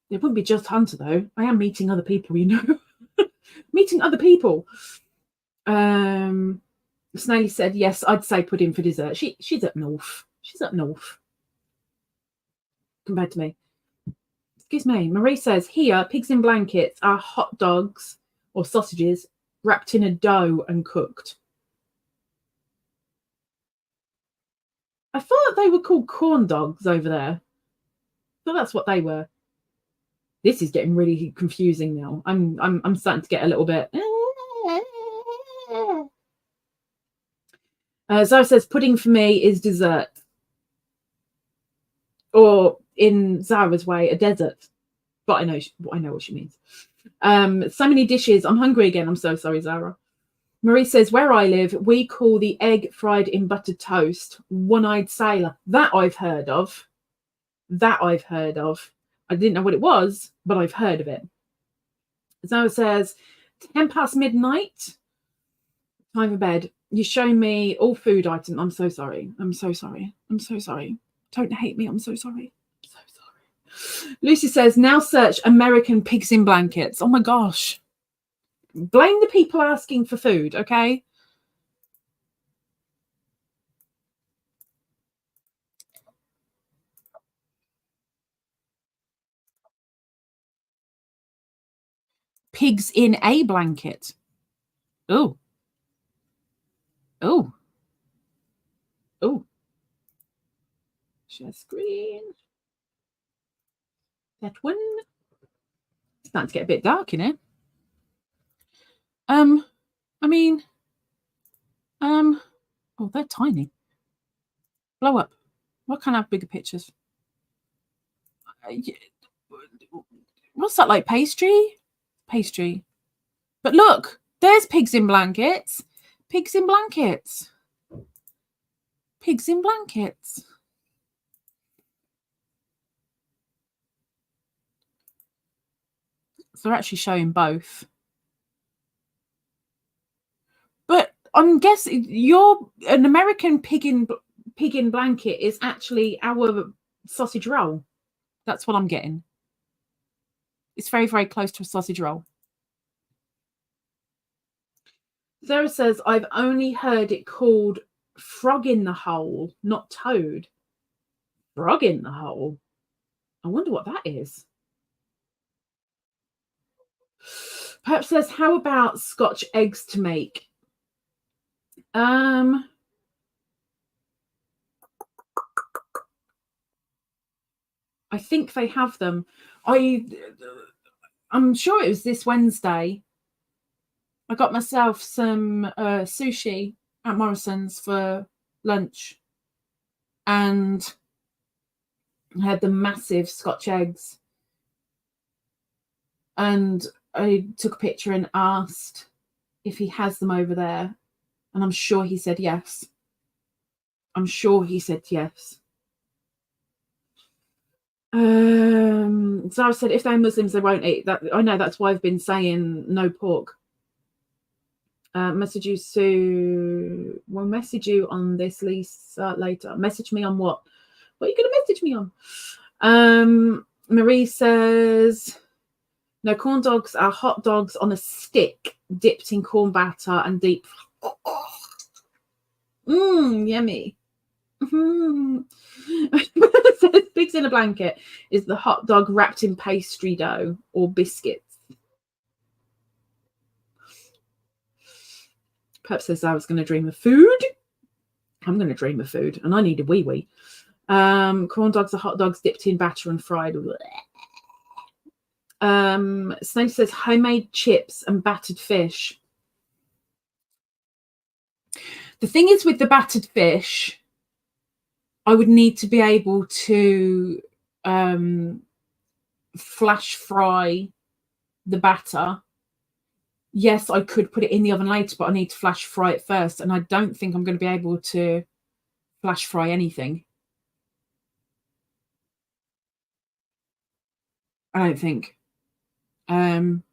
It wouldn't be just Hunter, though. I am meeting other people, you know. Meeting other people. Snaily said, yes, I'd say pudding for dessert. She's up north. She's up north. Compared to me. Excuse me. Marie says, here, pigs in blankets are hot dogs or sausages wrapped in a dough and cooked. I thought they were called corn dogs over there. I thought that's what they were. This is getting really confusing now. I'm starting to get a little bit. Zara says, pudding for me is dessert. Or in Zara's way, a desert. But I know what she means. So many dishes. I'm hungry again. I'm so sorry, Zara. Marie says, where I live, we call the egg fried in buttered toast one-eyed sailor. That I've heard of. I didn't know what it was, but I've heard of it. Zara says, 10 past midnight, time for bed. You show me all food items. I'm so sorry. Don't hate me. I'm so sorry. Lucy says, now search American pigs in blankets. Oh my gosh. Blame the people asking for food, okay? Pigs in a blanket. Oh. Share screen. That one. It's starting to get a bit dark in here. I mean, oh, they're tiny. Blow up. What can I have bigger pictures? What's that, like pastry? Pastry. But look, there's pigs in blankets. Pigs in blankets. Pigs in blankets. So they're actually showing both. But I'm guessing an American pig in blanket is actually our sausage roll. That's what I'm getting. It's very, very close to a sausage roll. Sarah says, I've only heard it called frog in the hole, not toad. Frog in the hole. I wonder what that is. Perhaps says, how about Scotch eggs to make? I think they have them. I'm sure it was this Wednesday. I got myself some sushi at Morrison's for lunch, and I had the massive Scotch eggs. And I took a picture and asked if he has them over there, and I'm sure he said yes. Zara said, if they're Muslims, they won't eat that. I know, that's why I've been saying no pork. Message you, Sue. We'll message you on this, Lisa, later. Message me on what? What are you going to message me on? Marie says, no, corn dogs are hot dogs on a stick dipped in corn batter and deep. Yummy. It says pigs in a blanket is the hot dog wrapped in pastry dough or biscuits. Perhaps says I was going to dream of food. I'm going to dream of food, and I need a wee wee. Corn dogs are hot dogs dipped in batter and fried. Snake says homemade chips and battered fish. The thing is, with the battered fish, I would need to be able to flash fry the batter. Yes, I could put it in the oven later, but I need to flash fry it first, and I don't think I'm going to be able to flash fry anything. I don't think. Homemade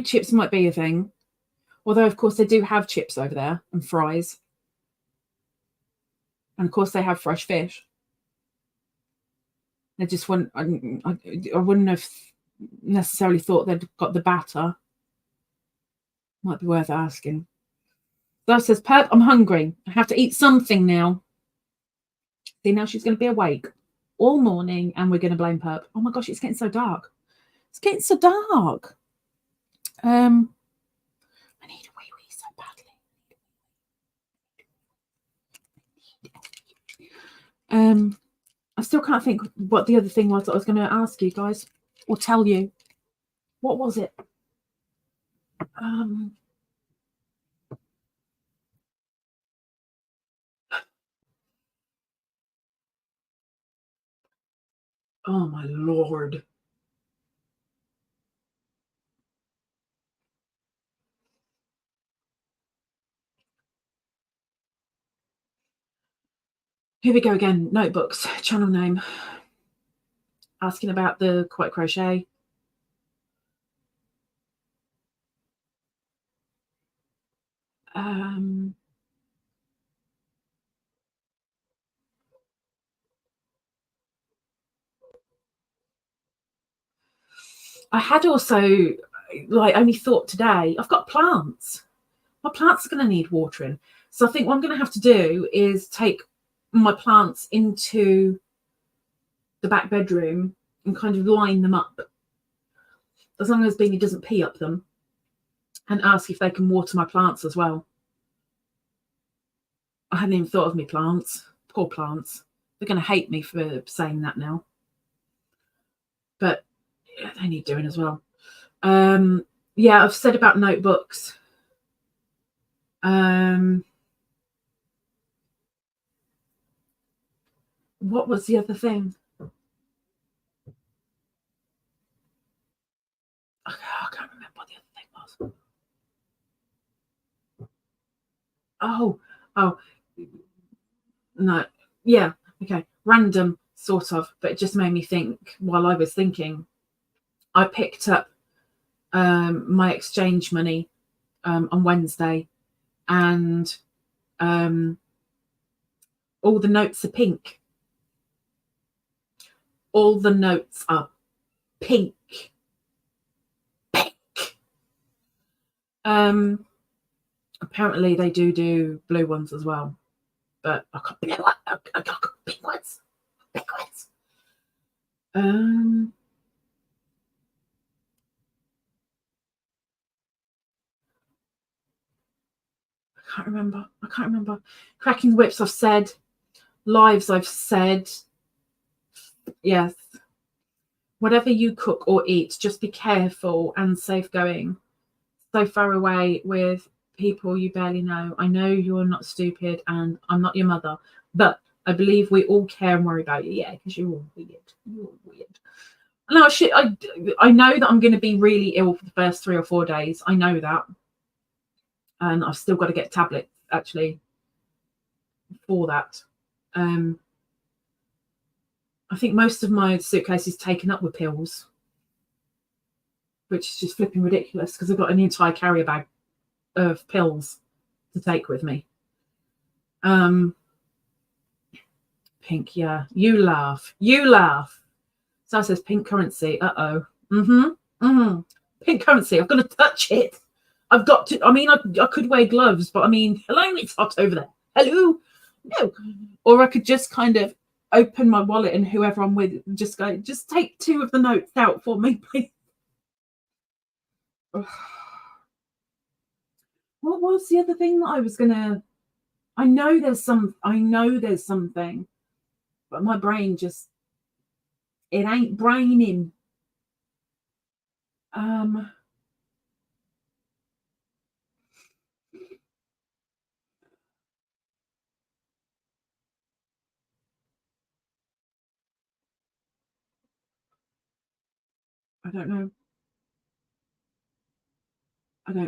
chips might be a thing, although of course they do have chips over there and fries, and of course they have fresh fish. They just wouldn't. I wouldn't have necessarily thought they'd got the batter. Might be worth asking. That says, Perp, I'm hungry. I have to eat something now. See, now she's going to be awake all morning, and we're going to blame Perp. Oh my gosh, it's getting so dark. It's getting so dark. I need a wee wee so badly. I still can't think what the other thing was that I was going to ask you guys or tell you. What was it? Oh my Lord. Here we go again. Notebooks, channel name. Asking about the quiet crochet. I had also, like, only thought today, I've got plants. My plants are going to need watering. So I think what I'm going to have to do is take my plants into the back bedroom and kind of line them up, as long as Beany doesn't pee up them, and ask if they can water my plants as well. I hadn't even thought of me plants. Poor plants. They're going to hate me for saying that now. But yeah, they need doing as well. Yeah, I've said about notebooks. What was the other thing? I can't remember what the other thing was. Oh, no. Yeah, okay. Random, sort of, but it just made me think while I was thinking. I picked up my exchange money on Wednesday, and all the notes are pink. All the notes are pink. Apparently they do blue ones as well, but I got blue. I got pink ones. Pink ones. I can't remember. Cracking whips, I've said. Lives, I've said. Yes. Whatever you cook or eat, just be careful and safe going. So far away with people you barely know. I know you're not stupid and I'm not your mother, but I believe we all care and worry about you. Yeah, because you're all weird. You're all weird. No, shit. I know that I'm going to be really ill for the first 3 or 4 days. I know that. And I've still got to get tablets, actually, for that. I think most of my suitcase is taken up with pills, which is just flipping ridiculous because I've got an entire carrier bag of pills to take with me. Pink, yeah. You laugh. So it says pink currency. Pink currency. I've got to touch it. I've got to. I mean, I could wear gloves, but I mean, hello, it's hot over there. Hello, no. Or I could just kind of open my wallet and whoever I'm with, just go, just take 2 of the notes out for me, please. What was the other thing that I was gonna? I know there's something, but my brain just, it ain't braining. I don't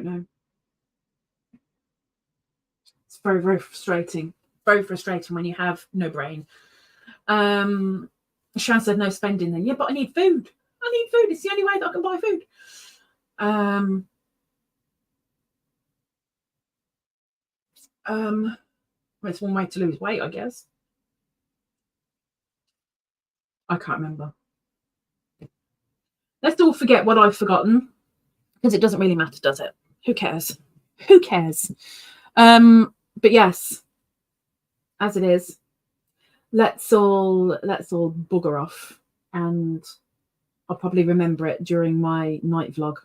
know. It's very, very frustrating. Very frustrating when you have no brain. Sharon said no spending then. Yeah, but I need food. It's the only way that I can buy food. Well, it's one way to lose weight, I guess. I can't remember. Let's all forget what I've forgotten, because it doesn't really matter, does it? Who cares? But yes, as it is, let's all bugger off, and I'll probably remember it during my night vlog,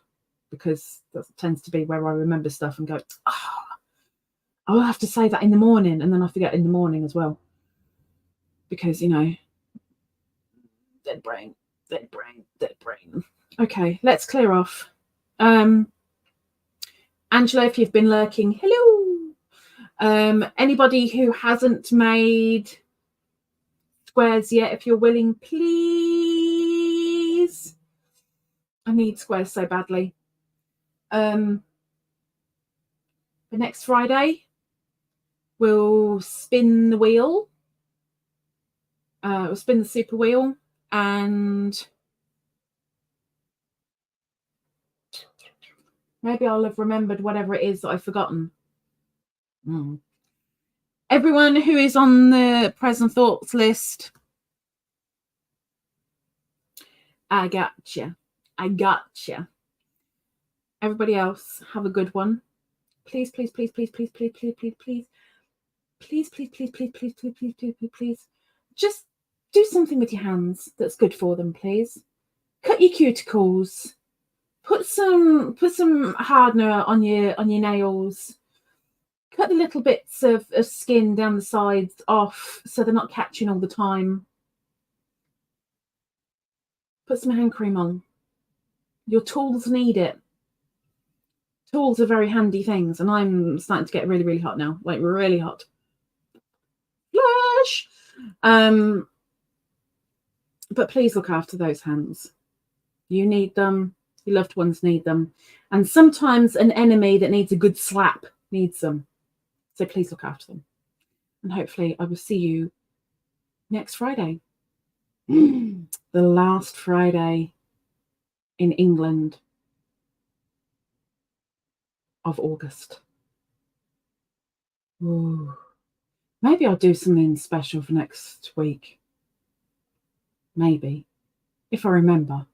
because that tends to be where I remember stuff and go, I'll have to say that in the morning, and then I forget in the morning as well, because, you know, dead brain. Okay, let's clear off. Angela, if you've been lurking, hello. Anybody who hasn't made squares yet, if you're willing, please I need squares so badly. The next Friday, we'll spin the wheel. We'll spin the super wheel, and maybe I'll have remembered whatever it is that I've forgotten. Everyone who is on the present thoughts list, I gotcha. I gotcha. Everybody else, have a good one. Please, please, please, please, please, please, please, please, please, please, please, please, please, please, please, please, please, please, please, just do something with your hands that's good for them, please. Cut your cuticles. Put some hardener on your nails. Cut the little bits of skin down the sides off so they're not catching all the time. Put some hand cream on. Your tools need it. Tools are very handy things, and I'm starting to get really, really hot now, like really hot. Flush! But please look after those hands. You need them. Your loved ones need them. And sometimes an enemy that needs a good slap needs them. So please look after them. And hopefully I will see you next Friday. The last Friday in England of August. Ooh. Maybe I'll do something special for next week. Maybe. If I remember.